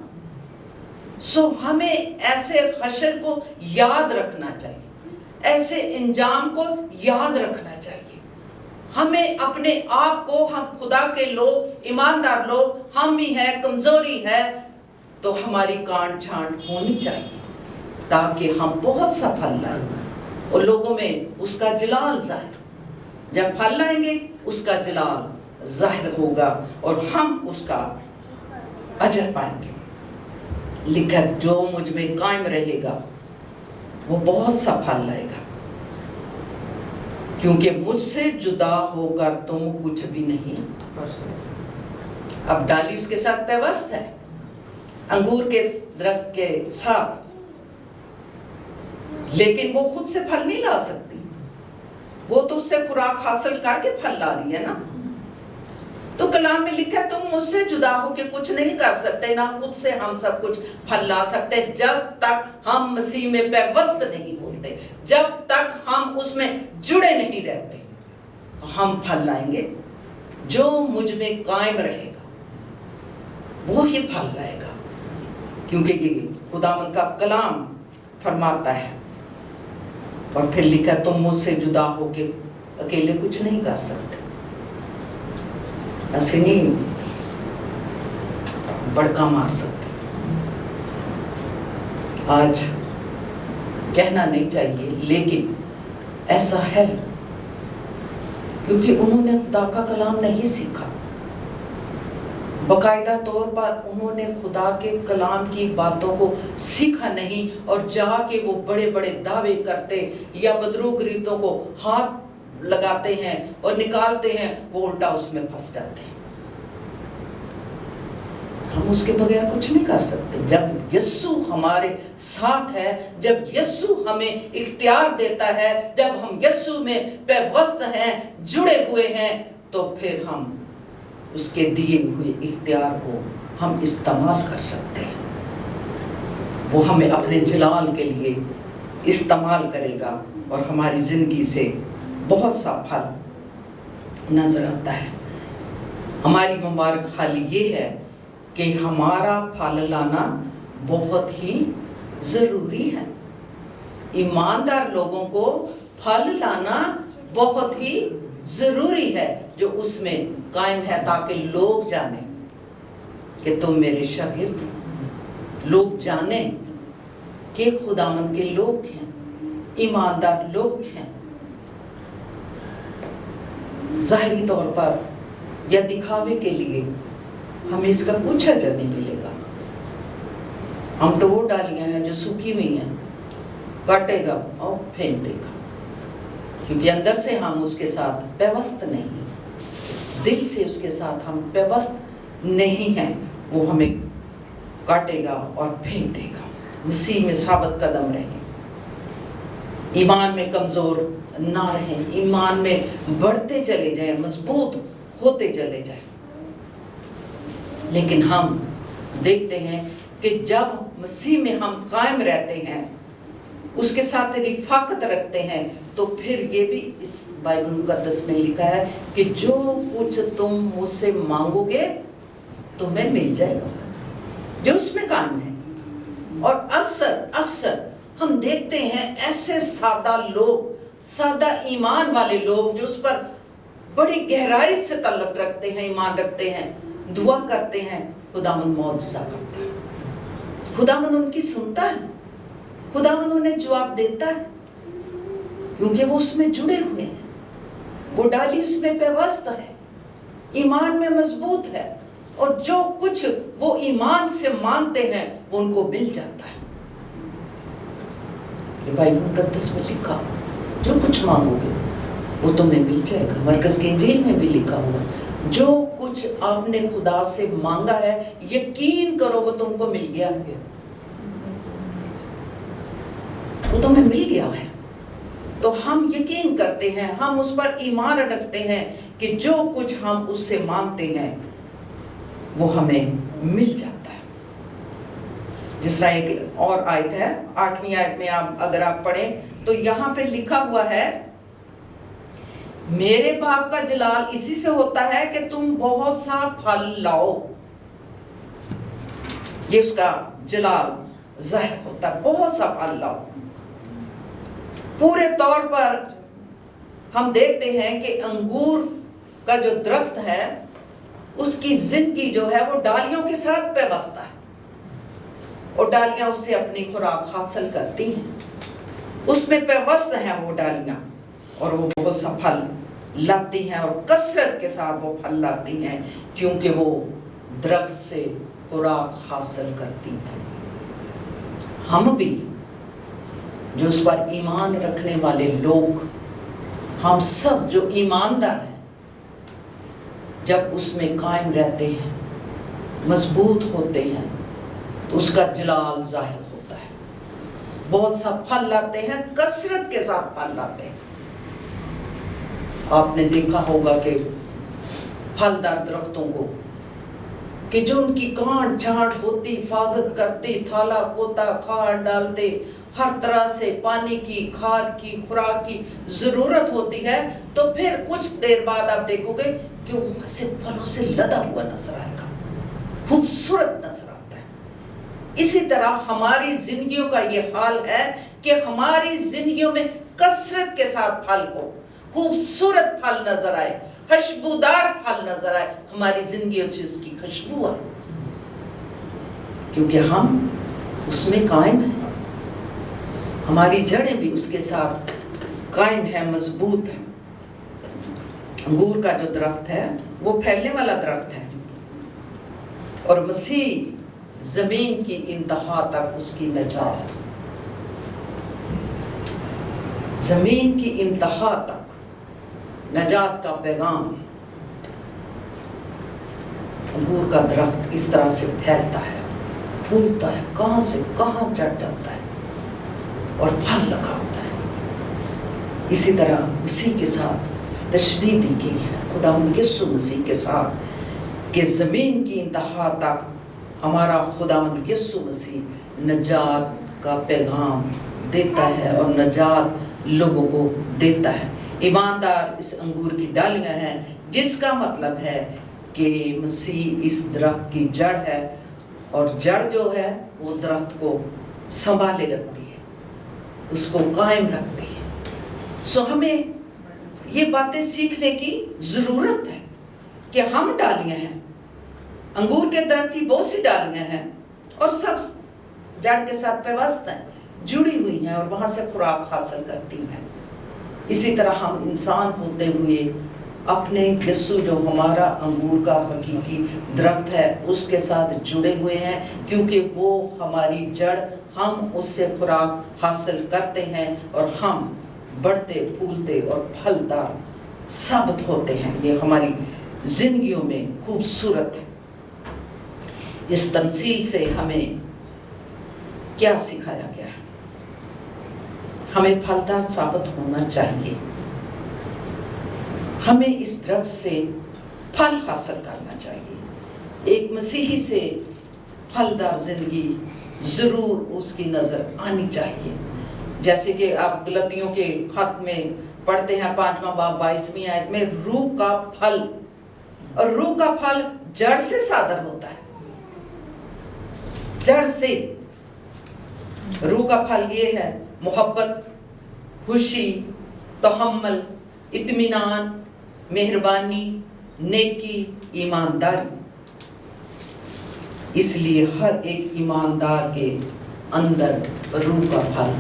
سو ہمیں ایسے حشر کو یاد رکھنا چاہیے، ایسے انجام کو یاد رکھنا چاہیے۔ ہمیں اپنے آپ کو، ہم خدا کے لوگ، ایماندار لوگ، ہم ہی ہے، کمزوری ہے، تو ہماری کانٹ چھانٹ ہونی چاہیے تاکہ ہم بہت سا پھل لائیں اور لوگوں میں اس کا جلال ظاہر ہو۔ جب پھل لائیں گے اس کا جلال ظاہر ہوگا اور ہم اس کا اجر پائیں گے۔ لکھا جو مجھ میں قائم رہے گا وہ بہت سا پھل لائے گا، کیونکہ مجھ سے جدا ہو کر تم کچھ بھی نہیں کر سکتے۔ اب ڈالی اس کے ساتھ پیوست ہے، انگور کے درخت کے ساتھ، لیکن وہ خود سے پھل نہیں لا سکتی، وہ تو اس سے خوراک حاصل کر کے پھل لا رہی ہے نا۔ تو کلام میں لکھا ہے تم مجھ سے جدا ہو کے کچھ نہیں کر سکتے، نہ خود سے ہم سب کچھ پھل لا سکتے جب تک ہم مسیح میں پیوست نہیں ہوتے، جب تک ہم اس میں جڑے نہیں رہتے۔ ہم پھل لائیں گے، جو مجھ میں قائم رہے گا وہی پھل لائے گا، کیونکہ یہ خداوند کا کلام فرماتا ہے۔ اور پھر لکھا تم مجھ سے جدا ہو کے اکیلے کچھ نہیں کر سکتے، ایسے نہیں بڑکا مار سکتے۔ آج کہنا نہیں چاہیے لیکن ایسا ہے، کیونکہ انہوں نے خدا کا کلام نہیں سیکھا، باقاعدہ طور پر انہوں نے خدا کے کلام کی باتوں کو سیکھا نہیں، اور جا کے وہ بڑے بڑے دعوے کرتے یا بدروگ ریتوں کو ہاتھ لگاتے ہیں اور نکالتے ہیں، وہ الٹا اس میں پھنس جاتے ہیں۔ ہم اس کے بغیر کچھ نہیں کر سکتے. جب یسوع ہمارے ساتھ ہے, جب یسوع ہمیں اختیار دیتا ہے, جب ہم یسوع میں پیوست ہیں, جڑے ہوئے ہیں, تو پھر ہم اس کے دیے ہوئے اختیار کو ہم استعمال کر سکتے ہیں. وہ ہمیں اپنے جلال کے لیے استعمال کرے گا اور ہماری زندگی سے بہت سا پھل نظر آتا ہے. ہماری مبارک حال یہ ہے کہ ہمارا پھل لانا بہت ہی ضروری ہے. ایماندار لوگوں کو پھل لانا بہت ہی ضروری ہے جو اس میں قائم ہے, تاکہ لوگ جانیں کہ تم میرے شاگرد ہو. لوگ جانیں کہ خداوند کے لوگ ہیں, ایماندار لوگ ہیں. ظاہری طور پر یا دکھاوے کے لیے ہمیں اس کا کچھ اجر نہیں ملے گا. ہم تو وہ ڈالیاں ہیں جو سوکھی ہوئی ہیں, کاٹے گا اور پھینک دے گا, کیونکہ اندر سے ہم اس کے ساتھ پیوست نہیں, دل سے اس کے ساتھ ہم پیوست نہیں ہیں. وہ ہمیں کاٹے گا اور پھینک دے گا. مسیح میں ثابت قدم رہیں, ایمان میں کمزور نہ رہیں, ایمان میں بڑھتے چلے جائیں, مضبوط ہوتے چلے جائیں. لیکن ہم دیکھتے ہیں کہ جب مسیح میں ہم قائم رہتے ہیں, اس کے ساتھ رفاقت رکھتے ہیں, تو پھر یہ بھی اس بائبل مقدس میں لکھا ہے کہ جو کچھ تم مجھ سے مانگو گے تمہیں مل جائے گا, جو اس میں قائم ہے. اور اکثر ہم دیکھتے ہیں ایسے سادہ لوگ, سادہ ایمان والے لوگ جو اس پر بڑی گہرائی سے تعلق رکھتے ہیں, ایمان رکھتے ہیں, دعا کرتے ہیں, خداوند معجزہ کرتا ہے, خداوند ان کی سنتا ہے, خداوند انہیں جواب دیتا ہے, کیونکہ وہ اس میں جڑے ہوئے ہیں, وہ ڈالی اس میں پیوست ہے, ایمان میں مضبوط ہے, اور جو کچھ وہ ایمان سے مانتے ہیں وہ ان کو مل جاتا ہے. یہ بائبل مقدس میں لکھا, جو کچھ مانگو گے وہ تمہیں مل جائے گا. مرکز کی انجیل میں بھی لکھا ہوا, جو کچھ آپ نے خدا سے مانگا ہے یقین کرو وہ تم کو مل گیا ہے, وہ تمہیں مل گیا ہے. تو ہم یقین کرتے ہیں, ہم اس پر ایمان رکھتے ہیں کہ جو کچھ ہم اس سے مانگتے ہیں وہ ہمیں مل جاتا ہے. جس طرح ایک اور آیت ہے, 8ویں آیت میں اگر آپ پڑھیں تو یہاں پہ لکھا ہوا ہے, میرے باپ کا جلال اسی سے ہوتا ہے کہ تم بہت سا پھل لاؤ. یہ اس کا جلال ظاہر ہوتا ہے, بہت سا پھل لاؤ. پورے طور پر ہم دیکھتے ہیں کہ انگور کا جو درخت ہے اس کی زندگی جو ہے وہ ڈالیوں کے ساتھ پیوستہ ہے, اور ڈالیاں اس سے اپنی خوراک حاصل کرتی ہیں, اس میں پیوست ہیں وہ ڈالیاں, اور وہ بہت سا پھل لاتی ہیں, اور کثرت کے ساتھ وہ پھل لاتی ہیں, کیونکہ وہ درخت سے خوراک حاصل کرتی ہیں. ہم بھی جو اس پر ایمان رکھنے والے لوگ, ہم سب جو ایماندار ہیں, جب اس میں قائم رہتے ہیں, مضبوط ہوتے ہیں, تو اس کا جلال ظاہر ہوتا ہے. بہت سا پھل لاتے ہیں, کثرت کے ساتھ پھل لاتے ہیں. آپ نے دیکھا ہوگا کہ پھلدار درختوں کو, کہ جو ان کی کانٹ چھانٹ ہوتی, حفاظت کرتی, تھالا کھوتا, کھاد ڈالتے, ہر طرح سے پانی کی, کھاد کی, خوراک کی ضرورت ہوتی ہے, تو پھر کچھ دیر بعد آپ دیکھو گے کہ وہ ایسے پھلوں سے لدا ہوا نظر آئے گا, خوبصورت نظر آتا ہے. اسی طرح ہماری زندگیوں کا یہ حال ہے کہ ہماری زندگیوں میں کثرت کے ساتھ پھل ہو, خوبصورت پھل نظر آئے, خوشبودار پھل نظر آئے, ہماری زندگیوں سے اس کی خوشبو آئے, کیونکہ ہم اس میں قائم ہیں, ہماری جڑیں بھی اس کے ساتھ قائم ہیں, مضبوط ہیں. انگور کا جو درخت ہے وہ پھیلنے والا درخت ہے, اور مسیح زمین کی انتہا تک اس کی نجات, زمین کی انتہا تک نجات کا پیغام अंगूर का दरख्त इस तरह से फैलता है, फूलता है, कहाँ से कहाँ चढ़ जाता है और फल लगा होता है। इसी तरह मसीह के साथ तशबीह दी गई है, खुदावंद यीशु मसीह के साथ, कि ज़मीन की इंतहा तक हमारा खुदावंद यीशु मसीह नजात का पैगाम देता है और नजात लोगों को देता है। ईमानदार इस अंगूर की डालियां हैं, जिसका मतलब है कि मसीह इस दरख्त की जड़ है और जड़ जो है वो दरख्त को संभाले रखती है, उसको कायम रखती है। सो हमें ये बातें सीखने की ज़रूरत है कि हम डालियां हैं, अंगूर के दरख्त की बहुत सी डालियां हैं और सब जड़ के साथ पेवस्त हैं, जुड़ी हुई हैं और वहाँ से खुराक हासिल करती हैं। इसी तरह हम इंसान होते हुए अपने यीशु जो हमारा अंगूर का हकीकी दरख्त है उसके साथ जुड़े हुए हैं, क्योंकि वो हमारी जड़, हम उससे खुराक हासिल करते हैं और हम बढ़ते फूलते और फलदार साबित होते हैं। ये हमारी जिंदगियों में खूबसूरत है। इस तमसील से हमें क्या सिखाया गया है? हमें फलदार साबित होना चाहिए, हमें इस दरख्त से फल हासिल करना चाहिए। एक मसीही से फलदार जिंदगी जरूर उसकी नजर आनी चाहिए। जैसे कि आप गलतियों के खत में पढ़ते हैं 5वां बाब 22वीं आयत में, रूह का फल, और रूह का फल जड़ से सादर होता है, जड़ से। रूह का फल ये है मोहब्बत, खुशी, तहम्मुल, इत्मीनान, मेहरबानी, नेकी, ईमानदारी। इसलिए हर एक ईमानदार के अंदर रूह का फल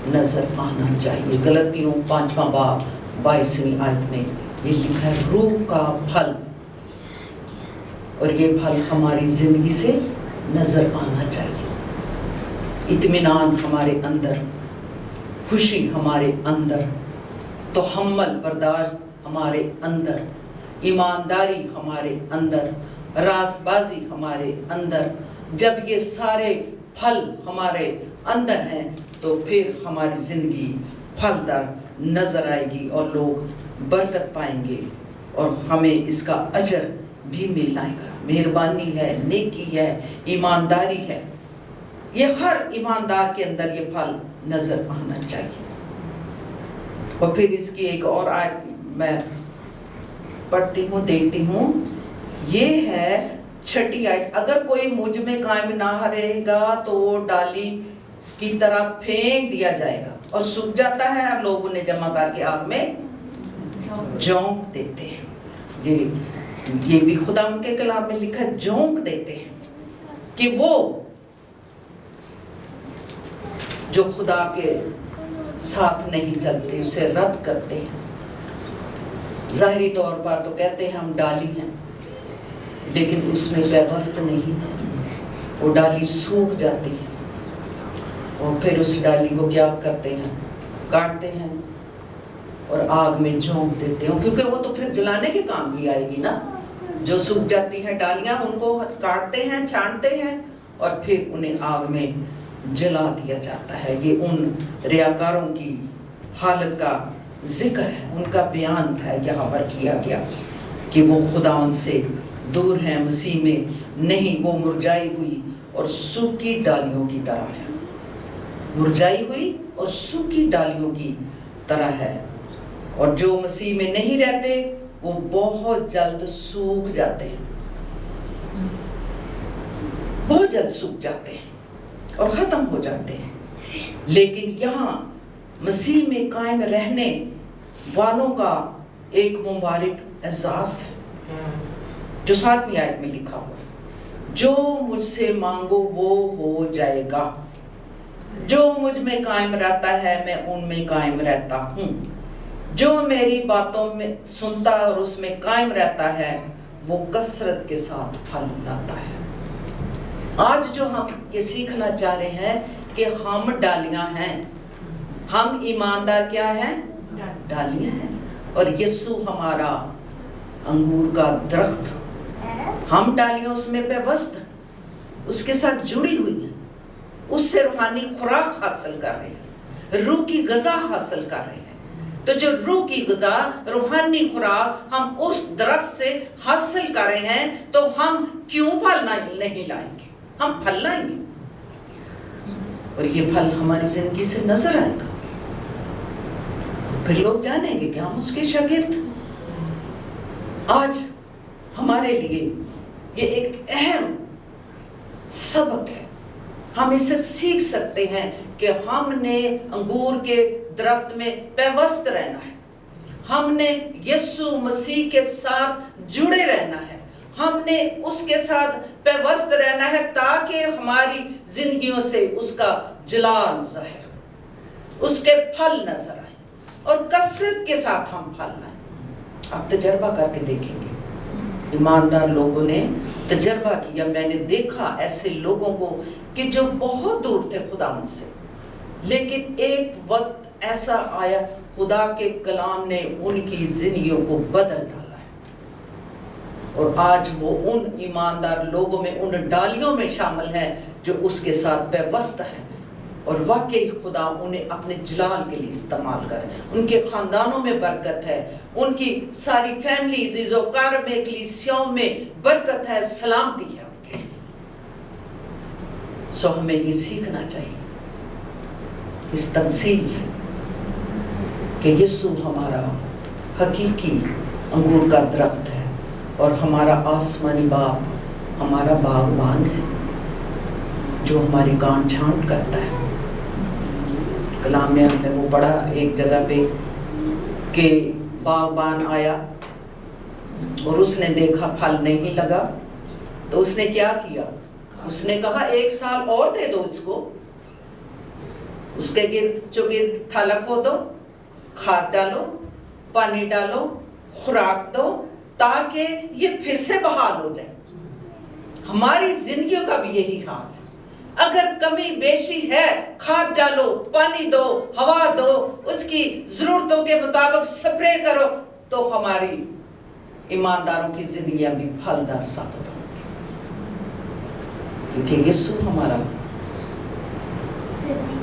नजर आना चाहिए। गलतियों 5वां बाब 22वीं आयत में ये लिखा है, रूह का फल, और ये फल हमारी जिंदगी से नजर आना चाहिए। इत्मीनान हमारे अंदर, खुशी हमारे अंदर, तहम्मुल बर्दाश्त हमारे अंदर, ईमानदारी हमारे अंदर, राज़बाज़ी हमारे अंदर। जब ये सारे फल हमारे अंदर हैं तो फिर हमारी ज़िंदगी फलदार नज़र आएगी और लोग बरकत पाएंगे और हमें इसका अजर भी मिलेगा। मेहरबानी है, नेकी है, ईमानदारी है, ये हर ईमानदार के अंदर ये फल नज़र आना चाहिए। और फिर इसकी एक और आयत मैं पढ़ती हूँ, देखती हूँ, ये है 6ठी आयत, अगर कोई मुझ में कायम ना रहेगा तो वो डाली की तरह फेंक दिया जाएगा और सूख जाता है और लोग उन्हें जमा करके आग में झोंक देते हैं। ये भी खुदा उनके कलाम में लिखा, झोंक देते हैं कि वो जो खुदा के साथ नहीं चलते उसे रद्द करते हैं। ज़ाहिरी तौर पर तो कहते हैं हम डाली हैं, लेकिन उसमें पेवस्त नहीं, वो डाली सूख जाती है और फिर उस डाली को क्या करते हैं, काटते हैं और आग में झोंक देते हैं, क्योंकि वो तो फिर जलाने के काम भी आएगी ना। जो सूख जाती हैं डालियां उनको काटते हैं, छांटते हैं और फिर उन्हें आग में जला दिया जाता है। ये उन रियाकारों की हालत का जिक्र है, उनका बयान है यहाँ पर किया गया कि वो खुदावंद से दूर हैं, मसीह में नहीं, वो मुरझाई हुई और सूखी डालियों की तरह है। मुरझाई हुई और सूखी डालियों की तरह है, और जो मसीह में नहीं रहते वो बहुत जल्द सूख जाते हैं, बहुत जल्द सूख जाते हैं और खत्म हो जाते हैं। लेकिन यहाँ मसीह में कायम रहने वालों का एक मुबारक एहसास है जो 7वीं आयत में लिखा हुआ है, जो मुझसे मांगो वो हो जाएगा, जो मुझ में कायम रहता है मैं उनमें कायम रहता हूँ, जो मेरी बातों में सुनता और उसमें कायम रहता है वो कसरत के साथ फल लाता है। आज जो हम ये सीखना चाह रहे हैं कि हम डालियां हैं, हम ईमानदार क्या हैं, डालियां हैं, और यीशु हमारा अंगूर का दरख्त हम डालियां उसमें पेवस्त हैं, उसके साथ जुड़ी हुई हैं, उससे रूहानी खुराक हासिल कर रहे हैं, रूह की ग़िज़ा हासिल कर रहे हैं। तो जो रूह की ग़िज़ा, रूहानी खुराक हम उस दरख्त से हासिल कर रहे हैं, तो हम क्यों फल नहीं लाएंगे? हम फल लाएंगे और ये फल हमारी जिंदगी से नजर आएगा। फिर लोग जानेंगे कि हम उसके शागिर्द हैं। आज हमारे लिए ये एक अहम सबक है। हम इसे सीख सकते हैं कि हमने अंगूर के दरख्त में पेवस्त रहना है, हमने यीशु मसीह के साथ जुड़े रहना है, हमने उसके साथ पेवस्त रहना है ताकि हमारी जिंदगियों से उसका जलाल ज़ाहिर हो, उसके फल नजर आए और कसरत के साथ हम फल लाएं। आप तजर्बा करके देखेंगे, ईमानदार लोगों ने तजर्बा किया। मैंने देखा ऐसे लोगों को कि जो बहुत दूर थे खुदावन से, लेकिन एक वक्त ऐसा आया खुदा के कलाम ने उनकी जिंदगियों को बदल डाला है और आज वो उन ईमानदार लोगों में, उन डालियों में शामिल हैं जो उसके साथ पेवस्त हैं और वाकई खुदा उन्हें अपने जलाल के लिए इस्तेमाल करे। उनके खानदानों में बरकत है, उनकी सारी फैमिली ज़ीज़ोकार में, कलीसियाओं में बरकत है, सलामती है उनके लिए। सो हमें ये सीखना चाहिए इस तमसील से कि यीशु हमारा हकीकी अंगूर का दरख्त है और हमारा आसमानी बाप हमारा बागबान है जो हमारी गांठ छांट करता है। कलाम में हमने वो पढ़ा एक जगह पे कि बागबान आया और उसने देखा फल नहीं लगा, तो उसने क्या किया? उसने कहा 1 साल और दे दो इसको, उसके गिर्द थाला खोदो, खाद डालो, पानी डालो, खुराक दो ताकि ये फिर से बहाल हो जाए। हमारी जिंदगियों का भी यही हाल है। अगर कमी बेशी है, खाद डालो, पानी दो, हवा दो, उसकी जरूरतों के मुताबिक स्प्रे करो, तो हमारी ईमानदारों की जिंदगियां भी फलदार साबित होंगी, क्योंकि यीशु हमारा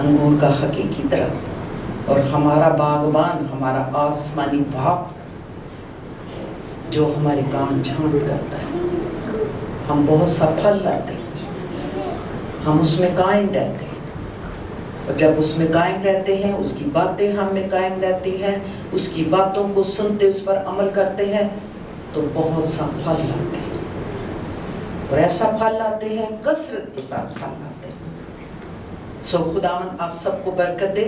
अंगूर का हकीकी दरख्त और हमारा बागबान, हमारा आसमानी बाप जो हमारी गांठ छांट करता है। हम बहुत सा फल लाते हैं, हम उसमें कायम रहते हैं और जब उसमें कायम रहते हैं, उसकी बातें हम में कायम रहती हैं, उसकी बातों को सुनते उस पर अमल करते हैं, तो बहुत सा फल लाते हैं और ऐसा फल लाते हैं, कसरत के साथ फल लाते हैं। सो खुदावंद आप सबको बरकत दे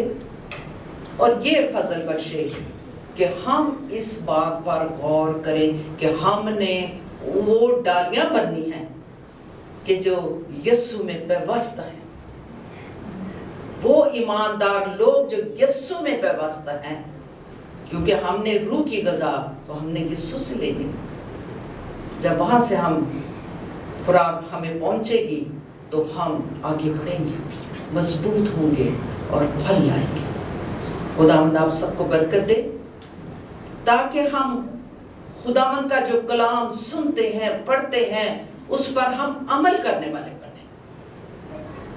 और ये फजल बख्शे कि हम इस बात पर गौर करें कि हमने वो डालियां बननी हैं कि जो यीशु में पेवस्त हैं, वो ईमानदार लोग जो यीशु में पेवस्त हैं, क्योंकि हमने रूह की ग़िज़ा तो हमने यीशु से लेनी। जब वहाँ से हम खुराक हमें पहुँचेगी तो हम आगे बढ़ेंगे, मजबूत होंगे और फल लाएंगे। खुदावंद आप सबको बरकत दे ताकि हम खुदावंद का जो कलाम सुनते हैं, पढ़ते हैं, उस पर हम अमल करने वाले बने,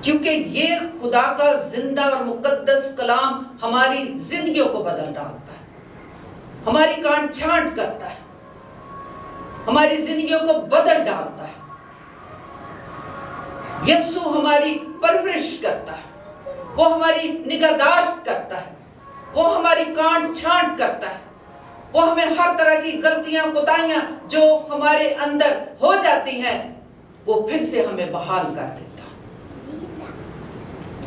क्योंकि ये खुदा का जिंदा और मुकद्दस कलाम हमारी जिंदगियों को बदल डालता है, हमारी गांठ छांट करता है, हमारी जिंदगियों को बदल डालता है। यीशु हमारी परवरिश करता है, वो हमारी निगहदाश्त करता है, वो हमारी गांठ छांट करता है, वो हमें हर तरह की गलतियां, कोताहियां जो हमारे अंदर हो जाती हैं, वो फिर से हमें बहाल कर देता है,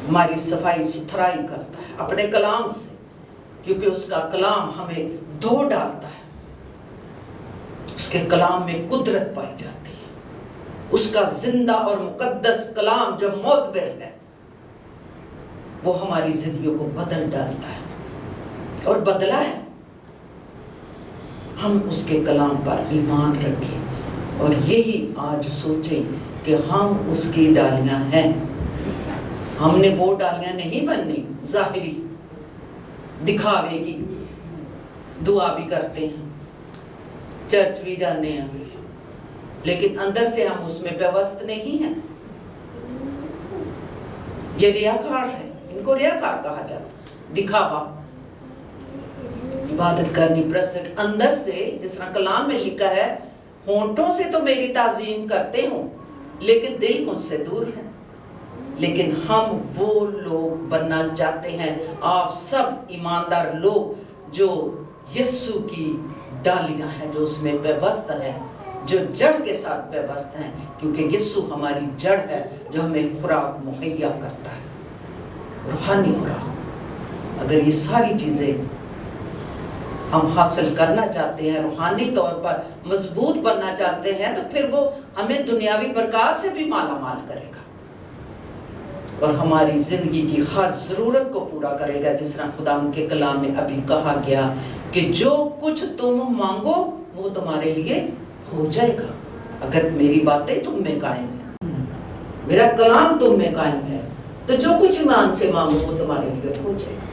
हमारी सफाई सुथराई करता है अपने कलाम से, क्योंकि उसका कलाम हमें धो डालता है। उसके कलाम में कुदरत पाई जाती है। उसका जिंदा और मुकद्दस कलाम जो मोतबर है, वो हमारी जिंदगियों को बदल डालता है और बदला है। हम उसके कलाम पर ईमान रखें और यही आज सोचें कि हम उसकी डालियां हैं। हमने वो डालियां नहीं बननी ज़ाहिरी दिखावे की। दुआ भी करते हैं, चर्च भी जाते हैं, لیکن اندر سے ہم اس میں پیوست نہیں ہیں. یہ ریاکار ہے, ان کو ریاکار کہا جاتا, دکھاوا, عبادت کرنی پرست اندر سے, جس طرح کلام میں لکھا ہے, ہونٹوں سے تو میری تعظیم کرتے ہوں لیکن دل مجھ سے دور ہے. لیکن ہم وہ لوگ بننا چاہتے ہیں, آپ سب ایماندار لوگ جو یسوع کی ڈالیاں ہیں, جو اس میں پیوست ہیں, جو جڑ کے ساتھ پیوست ہیں, کیونکہ یسوع ہماری جڑ ہے جو ہمیں خوراک مہیا کرتا ہے, روحانی خوراک. اگر یہ ساری چیزیں ہم حاصل کرنا چاہتے ہیں, روحانی طور پر مضبوط بننا چاہتے ہیں, تو پھر وہ ہمیں دنیاوی برکات سے بھی مالا مال کرے گا اور ہماری زندگی کی ہر ضرورت کو پورا کرے گا. جس طرح خدا ان کے کلام میں ابھی کہا گیا کہ جو کچھ تم مانگو وہ تمہارے لیے ہو جائے گا اگر میری باتیں تم میں قائم ہیں, میرا کلام تم میں قائم ہے, تو جو کچھ ایمان سے مانگو وہ تمہارے لیے ہو جائے گا.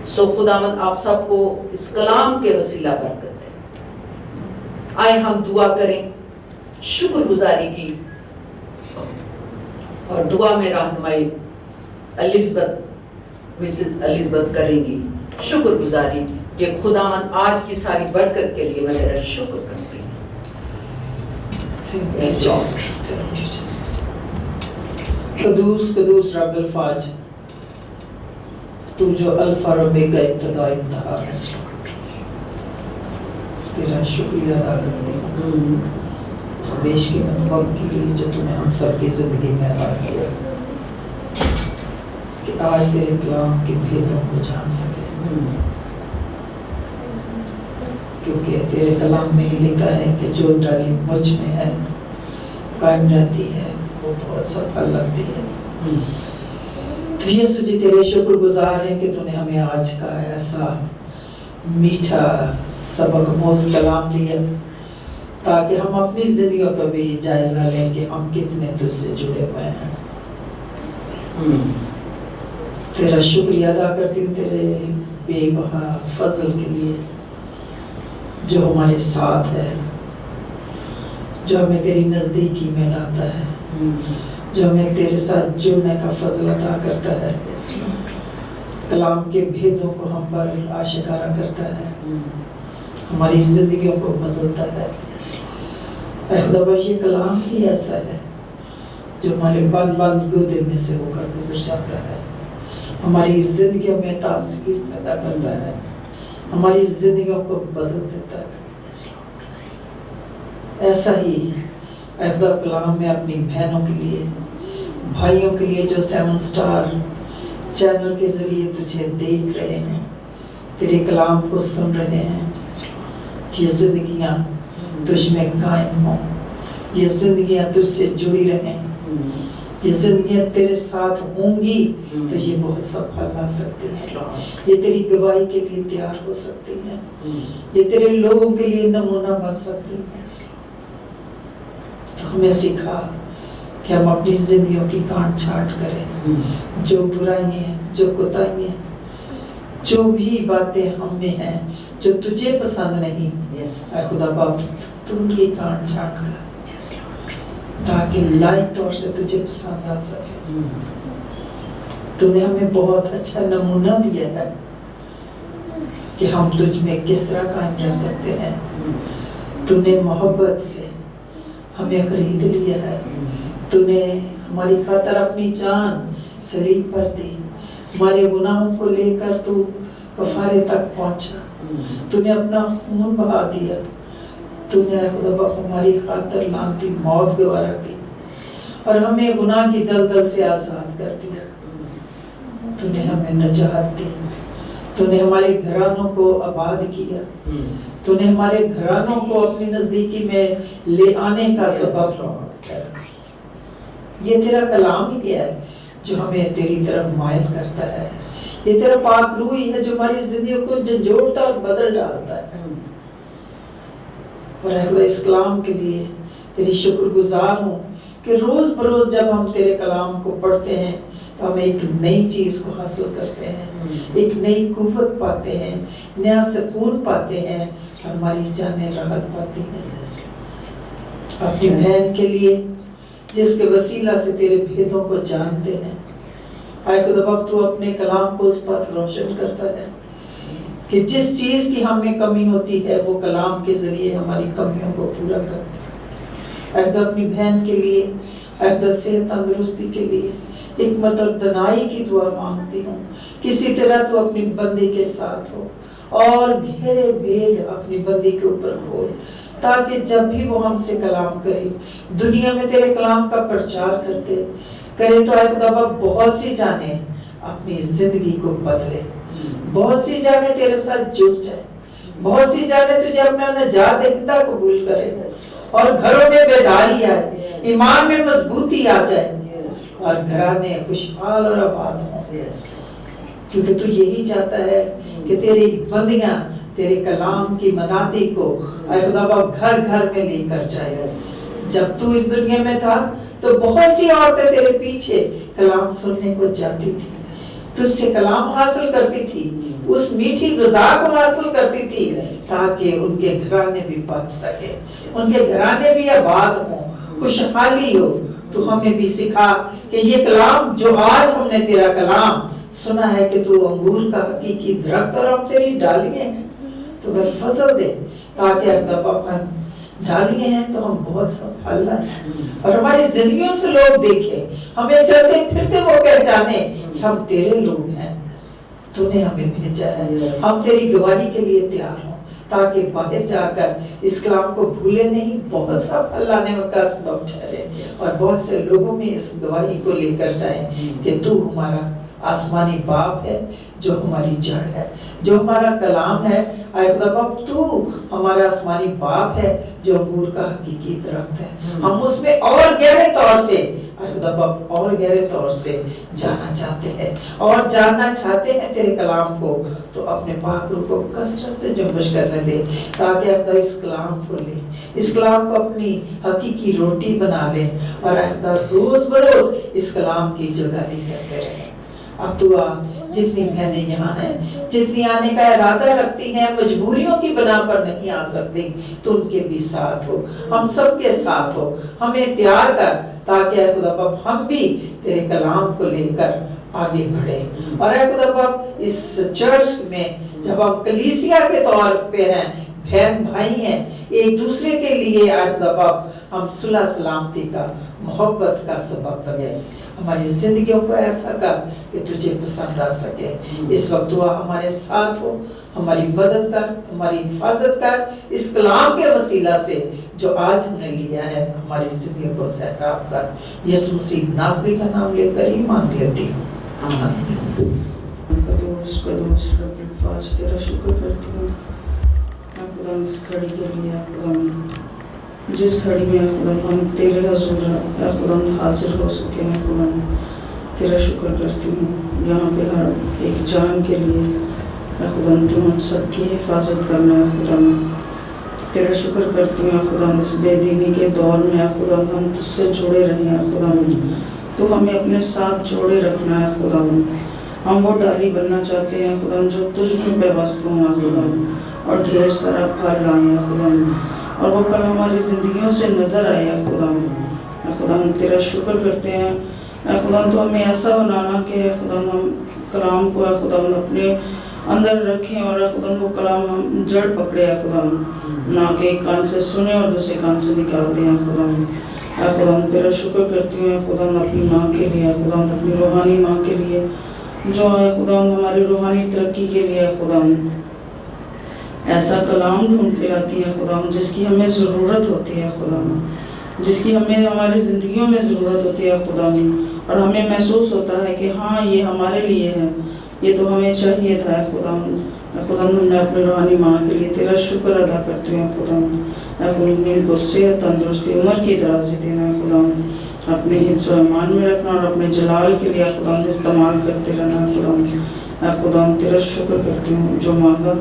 سو خداوند آپ سب کو اس کلام کے وسیلہ برکت دے. آئے ہم دعا کریں, شکر گزاری کی اور دعا میں رہنمائی مسز الزبتھ کریں گی. شکر گزاری کہ خداوند آج کی ساری برکت کے لیے میں تیرا شکر کرتی ہوں. قدوس قدوس رب الفاج, تو جو الفا اور اومیگا, ابتدا انتہا, تیرا شکریہ ادا کرتی ہوں اس بیش قیمت وقت کے لیے جو تم نے ہم سب کی زندگی میں عطا کیا, کہ آج تیرے کلام کے بھیدوں کو جان سکے. کیونکہ تیرے کلام میں لکھا ہے کہ جو ڈالی مجھ میں ہے قائم رہتی ہے وہ بہت سا پھل لگتی ہے. تو یسوع جی تیرے شکر گزار ہیں کہ تو نے ہمیں آج کا ایسا میٹھا سبق موز کلام دیا تاکہ ہم اپنی زندگیوں کا بھی جائزہ لیں کہ ہم کتنے تجھ سے جڑے ہوئے ہیں. تیرا شکریہ ادا کرتی ہوں تیرے بے بہا فضل کے لیے جو ہمارے ساتھ ہے, جو ہمیں تیری نزدیکی میں لاتا ہے, جو ہمیں تیرے ساتھ جڑنے کا فضل عطا کرتا ہے, کلام کے بھیدوں کو ہم پر آشکارا کرتا ہے, ہماری زندگیوں کو بدلتا ہے. اے خدا بخش, یہ کلام ہی ایسا ہے جو ہمارے بند بند گودے میں سے ہو کر گزر جاتا ہے, ہماری زندگیوں میں تاثیر پیدا کرتا ہے, ہماری زندگیوں کو بدل دیتا ہے. ایسا ہی اے خدا کلام میں اپنی بہنوں کے لیے, بھائیوں کے لیے جو 7 سٹار چینل کے ذریعے تجھے دیکھ رہے ہیں, تیرے کلام کو سن رہے ہیں, یہ زندگیاں تجھ میں قائم ہوں, یہ زندگیاں تجھ سے جڑی رہیں, یہ زندگیاں تیرے ساتھ ہوں گی تو یہ بہت سا پھل لا سکتی ہیں, یہ تیری گواہی کے لیے تیار ہو سکتی ہیں, یہ تیرے لوگوں کے لیے نمونہ بن سکتی ہیں. تو ہمیں سکھا کہ ہم اپنی زندگیوں کی کانٹ چھانٹ کریں, جو برائیاں, جو کوتاہیاں, جو بھی باتیں ہم میں ہیں جو تجھے پسند نہیں, اے خدا باپ تو ان کی کانٹ چھانٹ کر تاکہ لائق طور سے تجھے پسند آ سکے. تو نے ہمیں بہت اچھا نمونہ دیا ہے کہ ہم تجھ میں کس طرح قائم رہ سکتے ہیں. تو نے محبت سے ہمیں خرید لیا ہے, تو نے ہماری خاطر اپنی جان صلیب پر دی, ہمارے گناہوں کو لے کر تو کفارے تک پہنچا, تو نے اپنا خون بہا دیا, تو نے خدا باپ ہماری خاطر لعنتی موت گوارا کی اور ہمیں گناہ کی دلدل سے آزاد کر دیا. تو نے ہمیں نجات دی, تو نے ہمارے گھرانوں کو آباد کیا, تو نے ہمارے گھرانوں کو اپنی نزدیکی میں لے آنے کا سبب ہے. یہ تیرا کلام ہی ہے جو ہمیں تیری طرف مائل کرتا ہے, یہ تیرا پاک روح ہی ہے جو ہماری زندگیوں کو جھنجھوڑتا اور بدل ڈالتا ہے. اور اے خدا اس کلام کے لیے تیری شکر گزار ہوں کہ روز بروز جب ہم تیرے کلام کو پڑھتے ہیں تو ہم ایک نئی چیز کو حاصل کرتے ہیں, ایک نئی قوت پاتے ہیں, نیا سکون پاتے ہیں, ہماری جانیں راحت پاتی ہیں. اپنی بہن کے لیے جس کے وسیلہ سے تیرے بھیدوں کو جانتے ہیں، اے خدا باپ تو اپنے کلام کو اس پر روشن کرتا ہے کہ جس چیز کی ہم میں کمی ہوتی ہے وہ کلام کے ذریعے ہماری کمیوں کو پورا کرتا ہے۔ اے خدا اپنی بہن کے لیے، اے خدا صحت تندرستی کے لیے حکمت اور دانائی کی دعا مانگتی ہوں، کسی طرح تو اپنی بندی کے ساتھ ہو اور گہرے بھید اپنی بندی کے اوپر کھول، تاکہ جب بھی وہ ہم سے کلام کرے، دنیا میں تیرے کلام کا پرچار کرتے کرے تو اے خدا باپ بہت سی جانیں اپنی زندگی کو بدلے، بہت سی جانیں تیرے ساتھ جڑ جائے، بہت سی جانیں تجھے اپنا نجات دہندہ قبول کرے اور گھروں میں بیداری آئے، ایمان میں مضبوطی آ جائے اور گھرانے خوشحال اور آباد ہوں، کیونکہ تو یہی چاہتا ہے کہ تیری بندیاں تیرے کلام کی منادی کو اے خدا باپ گھر گھر میں لے کر جائے۔ جب تو اس دنیا میں تھا تو بہت سی عورتیں تیرے پیچھے کلام سننے کو جاتی تھی، تجھ سے کلام حاصل کرتی تھی، اس میٹھی غذا کو حاصل کرتی تھی تاکہ ان کے گھرانے بھی بچ سکے، ان کے گھرانے بھی آباد ہوں، خوشحالی ہو۔ تو ہمیں بھی سکھا کہ یہ کلام جو آج ہم نے تیرا کلام سنا ہے کہ تو انگور کا حقیقی درخت اور ہم تیری ڈالیاں ہیں، تو پھر فضل دے تاکہ اپنا ہم ڈالیاں ہیں تو ہم بہت سا پھل لائیں اور ہماری زندگیوں سے لوگ دیکھیں، ہمیں چلتے پھرتے وہ پہچانے کہ ہم تیرے لوگ ہیں، تو نے ہمیں بھیجا ہے، ہم تیری گواہی کے لیے تیار ہوں تاکہ باہر جا کر اس کلام کو بھولے نہیں، بہت سا پھل لانے کا سبب ٹھہرے اور بہت سے لوگوں میں اس گواہی کو لے کر جائیں کہ تو ہمارا آسمانی باپ ہے جو ہماری جڑ ہے، جو ہمارا کلام ہے۔ اے خدا باپ تو ہمارا آسمانی باپ ہے جو انگور کا حقیقی درخت ہے، ہم اس میں اور گہرے طور سے اے خدا باپ اور گہرے طور سے جانا چاہتے ہیں اور جاننا چاہتے ہیں تیرے کلام کو، تو اپنے پاک روح کو کثرت سے جنبش کرنے دے تاکہ اپنا اس کلام کو لے، اس کلام کو اپنی حقیقی روٹی بنا لے اور اپنا روز بروز اس کلام کی جگالی کرتے رہیں۔ اب دعا جتنی بہنیں یہاں ہیں، جتنی آنے کا ارادہ رکھتی ہیں، مجبوریوں کی بنا پر نہیں آ سکتی، تو ان کے بھی ساتھ ہو، ہم سب کے ساتھ ہو، ہمیں تیار کر تاکہ اے خدا باپ ہم بھی تیرے کلام کو لے کر آگے بڑھے۔ اور اے خدا باپ اس چرچ میں جب ہم کلیسیا کے طور پہ ہیں، بہن بھائی ہیں، ایک دوسرے کے لیے اے خدا باپ ہم صلح سلامتی کا، محبت کا سبب بنے، ہماری زندگیوں کو ایسا کر کہ تجھے پسند آ سکے۔ اس وقت دعا ہمارے ساتھ ہو، ہماری مدد کر، ہماری حفاظت کر، اس کلام کے وسیلہ سے جو آج ہم نے لیا ہے ہماری زندگیوں کو سیراب کر۔ یسوع مسیح ناصری کا نام لے کر ہی مانگ لیتی ہوں، آمین۔ قدوس قدوس رب الفاظ تیرا شکر کرتی ہوں خدا اس گھڑی کے لیے، خدا جس گھڑی میں خدا ہم تیرے حضور خدا حاضر ہو سکے ہیں، خدا تیرا شکر کرتی ہوں یہاں پہ ہر ایک جان کے لیے خدا تو ہم سب کی حفاظت کرنا ہے، خدا تیرا شکر کرتی ہوں خدا اس بے دینی کے دور میں خدا ہم تجھ سے جڑے رہے ہیں، خدا تو ہمیں اپنے ساتھ جوڑے رکھنا ہے، خدا ہم وہ ڈالی بننا چاہتے ہیں خدا جو تجھ میں پیوست ہوں خدا اور ڈھیر سارا پھل لائیں خدا، اور وہ پھل ہماری زندگیوں سے نظر آئے خدا ہم تیرا شکر کرتے ہیں خدا تو ہمیں ایسا بنانا کہ خدا ہم کلام کو خدا اپنے اندر رکھیں اور خدا وہ کلام ہم جڑ پکڑے خدا نہ کہ ایک کان سے سنیں اور دوسرے کان سے نکالتے ہیں خدا ہم تیرا شکر کرتی ہوں خدا اپنی ماں کے لیے، خدا اپنی روحانی ماں کے لیے جو ہے خدا ہماری روحانی ترقی کے لیے خدا ایسا کلام ڈھونڈ کے لاتی ہے خدا جس کی ہمیں ضرورت ہوتی ہے خدا، جس کی ہمیں ہماری زندگیوں میں ضرورت ہوتی ہے خدا، اور ہمیں محسوس ہوتا ہے کہ ہاں یہ ہمارے لیے ہے، یہ تو ہمیں چاہیے تھا خدا میں اپنے روحانی ماں کے لیے تیرا شکر ادا کرتی ہوں خدا ان کو صحت تندرستی عمر کی درازی دینا ہے خدا، اپنے حفظ و ایمان میں رکھنا اور اپنے جلال کے لیے خدا استعمال کرتے رہنا خدا تیرا شکر کرتی ہوں جو مانگا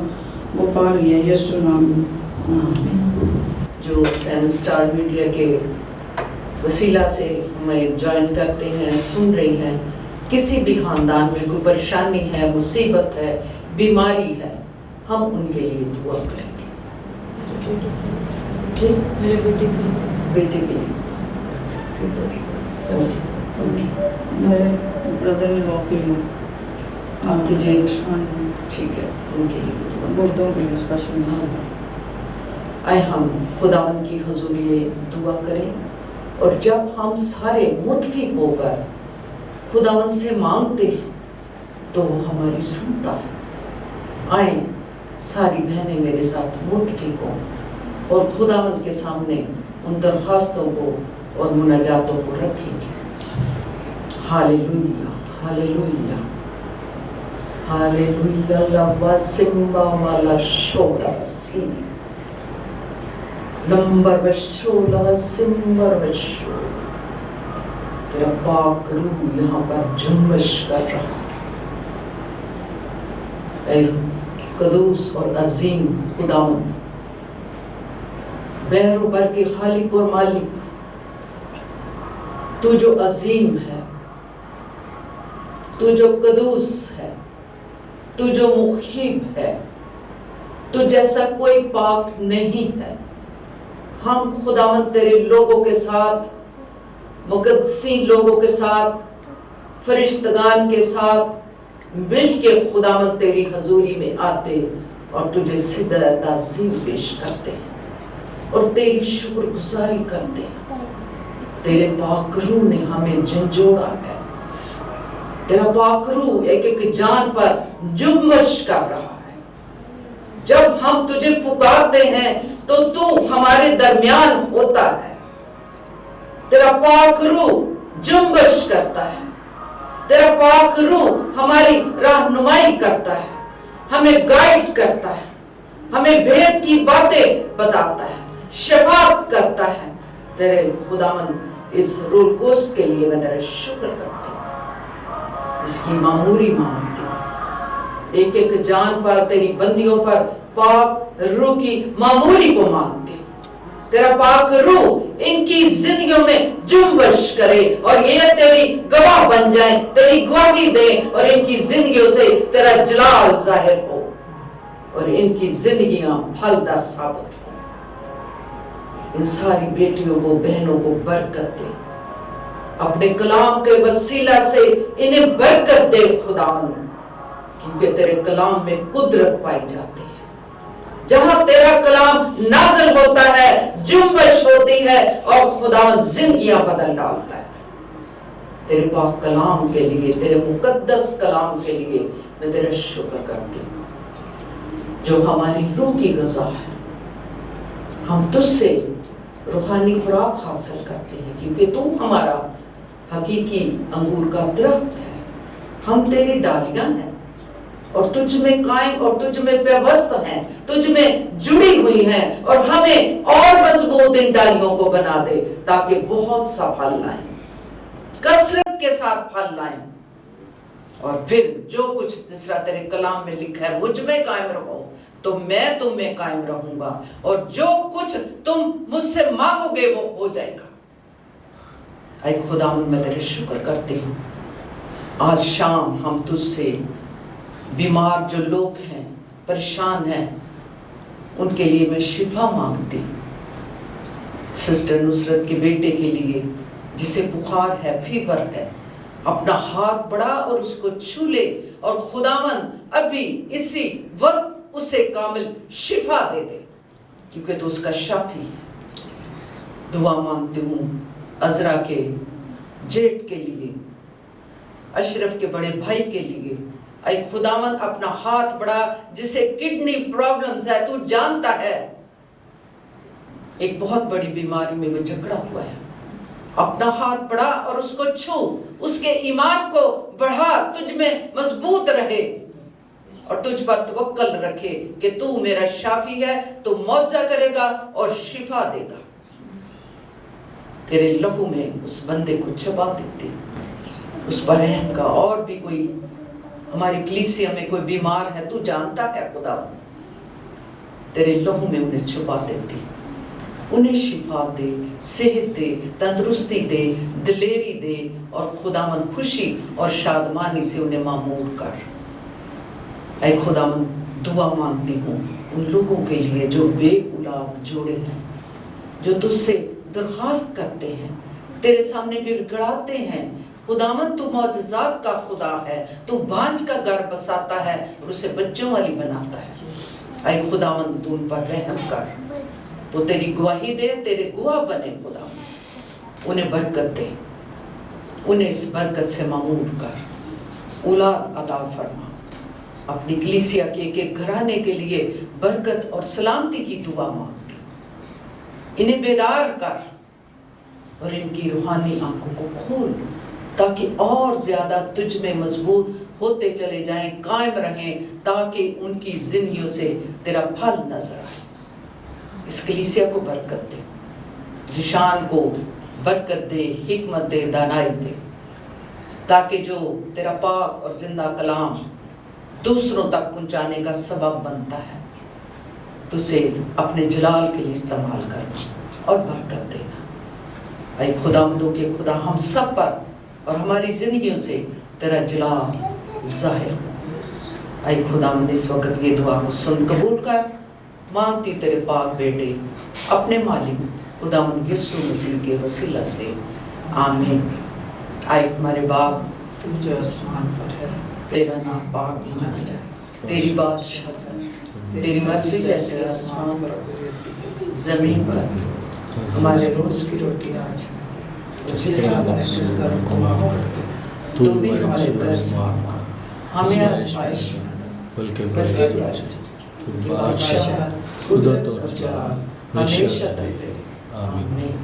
وہ پا لیا یسوع نام میں۔ جو 7 سٹار میڈیا کے وسیلہ سے ہمیں جوائن کرتے ہیں، سن رہی ہیں، کسی بھی خاندان میں کوئی پریشانی ہے، مصیبت ہے، بیماری ہے، ہم ان کے لیے دعا کریں گے۔ جی میرے بیٹے बेटे के लिए मेरे ब्रदर इन लॉ के लिए, आपके जेठ, हाँ, ठीक है, उनके लिए गुर्दों के लिए स्पेशल ना। आए हम खुदावंद की हजूरी में दुआ करें, और जब हम सारे मुतफिक होकर खुदावंद से मांगते हैं तो वो हमारी सुनता है। आए सारी बहनें मेरे साथ मुतफिक हों और खुदावंद के सामने उन दरख्वास्तों को और मुनाजातों को रखेंगे। हालेलुया, हालेलुया, हालेलुया, लवा सिम्बा वाला शोला सी नंबर बशोला सिम्बर बशो, तेरा पाक रूह यहाँ पर जुम्बिश कर रहा है। कदूस और अजीम खुदावंद, बहरो बर के खालिक और मालिक, तू जो अजीम है, तू जो कदूस है, तू जो मुखीब है, तू जैसा कोई पाक नहीं है। हम खुदावंद तेरे लोगों के साथ, मुकद्दसीन लोगों के साथ, फरिश्तगान के साथ मिल के खुदावंद तेरी हजूरी में आते और तुझे सिजदा ताज़ीम पेश करते हैं और तेरी शुक्रगुजारी करते हैं। तेरे पाक रूह ने हमें झंझोड़ा है, तेरा पाक रूह एक एक जान पर जुम्बिश कर रहा है। जब हम तुझे पुकारते हैं तो तू हमारे दरमियान होता है। तेरा पाक रूह जुम्बिश करता है, तेरा पाक रूह हमारी रहनुमाई करता है, हमें गाइड करता है, हमें भेद की बातें बताता है, शफाअत करता है। तेरे खुदावंद इस रोल कोर्स के लिए मैं तेरा शुक्र करती हूँ, इसकी मामूरी मांगती हूँ। एक एक जान पर, तेरी बंदियों पर पाक रूह की मामूरी को मांगती हूँ। तेरा पाक रूह इनकी जिंदगियों में जुम्बिश करे और ये तेरी गवाह बन जाए, तेरी गवाही दे और इनकी जिंदगियों से तेरा जलाल जाहिर हो और इनकी जिंदगियां फलदार साबित हो। इन सारी बेटियों को, बहनों को बरकत दे, अपने कलाम के वसीला से इन्हें बरकत दे खुदावंद, क्योंकि तेरे कलाम में कुदरत पाई जाती है। जहां तेरा कलाम नाज़िल होता है, जुम्बिश होती है और खुदावंद जिंदगियां बदल डालता है। तेरे पाक कलाम के लिए, तेरे मुकद्दस कलाम के लिए मैं तेरा शुक्र करती हूँ, जो हमारी रूह की ग़िज़ा है। हम तुझसे रूहानी खुराक हासिल करते हैं, क्योंकि तू हमारा हकीकी अंगूर का दरख्त है। हम तेरी डालियां हैं और तुझ में कायम और तुझ में व्यवस्थ हैं, तुझ में जुड़ी हुई हैं, और हमें और मजबूत इन डालियों को बना दे ताकि बहुत सा फल लाएं, कसरत के साथ फल लाएं। और फिर जो कुछ जिस तरह तेरे कलाम में लिखा है, मुझ में कायम रहो तो मैं तुम में कायम रहूंगा, और जो कुछ तुम मुझसे मांगोगे वो हो जाएगा। ऐ खुदावंद, मैं तेरे शुक्र करती हूँ, आज शाम हम तुझसे बीमार जो लोग हैं, परेशान हैं, उनके लिए मैं शिफा मांगती। सिस्टर नुसरत के बेटे के लिए जिसे बुखार है, फीवर है, अपना हाथ बढ़ा और उसको छू ले, और खुदावंद अभी इसी वक्त उसे कामिल शिफा दे दे, क्योंकि तो उसका शाफी है। दुआ मांगती हूँ अजरा के जेठ के लिए, अशरफ के बड़े भाई के लिए। ऐ खुदावंद, अपना हाथ बढ़ा, जिसे किडनी प्रॉब्लम्स है, तू जानता है, एक बहुत बड़ी बीमारी में वो जकड़ा हुआ है। अपना हाथ बढ़ा और उसको छू, उसके ईमान को बढ़ा, तुझ में मजबूत रहे और तुझ पर तवक्कल रखे कि तू मेरा शाफी है, तू मौजा करेगा और शिफा देगा। तेरे लहू में उस बंदे को छुपा देती, उस पर रहम का। और भी कोई हमारी कलीसिया में कोई बीमार है, तू जानता है खुदा, तेरे लहू में उन्हें छुपा देती, उन्हें शिफा दे, सेहत दे, तंदुरुस्ती दे, दिलेरी दे, और खुदामंद खुशी और शादमानी से उन्हें मामूर कर। ऐ खुदामंद, दुआ मांगती हूँ उन लोगों के लिए जो बेऔलाद जोड़े हैं, जो तुझसे दरख्वास्त करते हैं, तेरे सामने गिड़गिड़ाते हैं। खुदावंद तू मौजज़ात का खुदा है, तू भांज का घर बसाता है और उसे बच्चों वाली बनाता है। ऐ खुदावंद तू उन पर रहम कर, वो तेरी गवाही दे, तेरे गवाह बने। खुदावंद उन्हें बरकत दे, उन्हें इस बरकत से मामूर कर, औलाद अता फरमा। अपनी कलीसिया के एक घराने के लिए बरकत और सलामती की दुआ मांगती। इन्हें बेदार कर और इनकी रूहानी आंखों को खोल, ताकि और ज्यादा तुझ में मजबूत होते चले जाएं, कायम रहें, ताकि उनकी जिंदगियों से तेरा फल नजर आए। इस कलीसिया को बरकत दे, जिशान को बरकत दे, हिकमत दे, दानाई दे, ताकि जो तेरा पाक और जिंदा कलाम दूसरों तक पहुंचाने का सबब बनता है, तुझे अपने जलाल के लिए इस्तेमाल करना और बरकत देना। ऐ खुदावंदों के खुदा, हम सब पर और हमारी जिंदगियों से तेरा जलाल जाहिर हो। ऐ खुदावंद, इस वक्त ये दुआ को सुन कबूल कर, मांगती तेरे पाक बेटे अपने मालिक खुदावंद यीशु मसीह के वसीला से, आमीन। ऐ हमारे बाप, तू जो आसमान पर है, तेरा नाम पाक माना जाए, तेरी बादशाहत है, तेरी मर्जी जैसे आसमान पर जमीन पर। हमारे रोज की रोटी आज जिस को माफ करते, तू भी हमारे कर्ज माफ कर, हमें आज़माइश में बल्कि बादशाह, कुदरत और जलाल हमेशा तेरे। आमीन।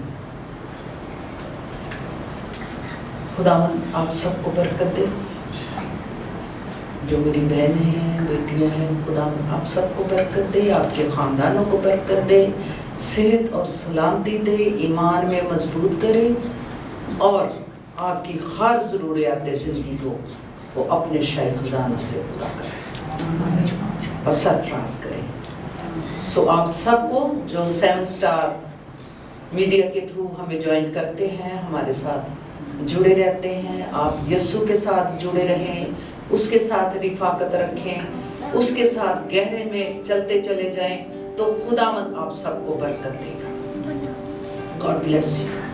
खुदावंद आप सबको बरकत दे, जो मेरी बहनें हैं, बेटियां हैं, खुदावंद आप सबको बरकत दे, आपके खानदानों को बरकत दे, सेहत और सलामती दे, ईमान में मजबूत करे और आपकी हर ज़रूरियात ज़िंदगी को वो अपने शाही खजाना से पूरा करे और सरफराज करे। सो आप सबको जो 7 स्टार मीडिया के थ्रू हमें ज्वाइन करते हैं, हमारे साथ जुड़े रहते हैं, आप यीशु के साथ जुड़े रहें, उसके साथ रिफाकत रखें, उसके साथ गहरे में चलते चले जाएं, तो खुदावंद आप सबको बरकत देगा। God bless you.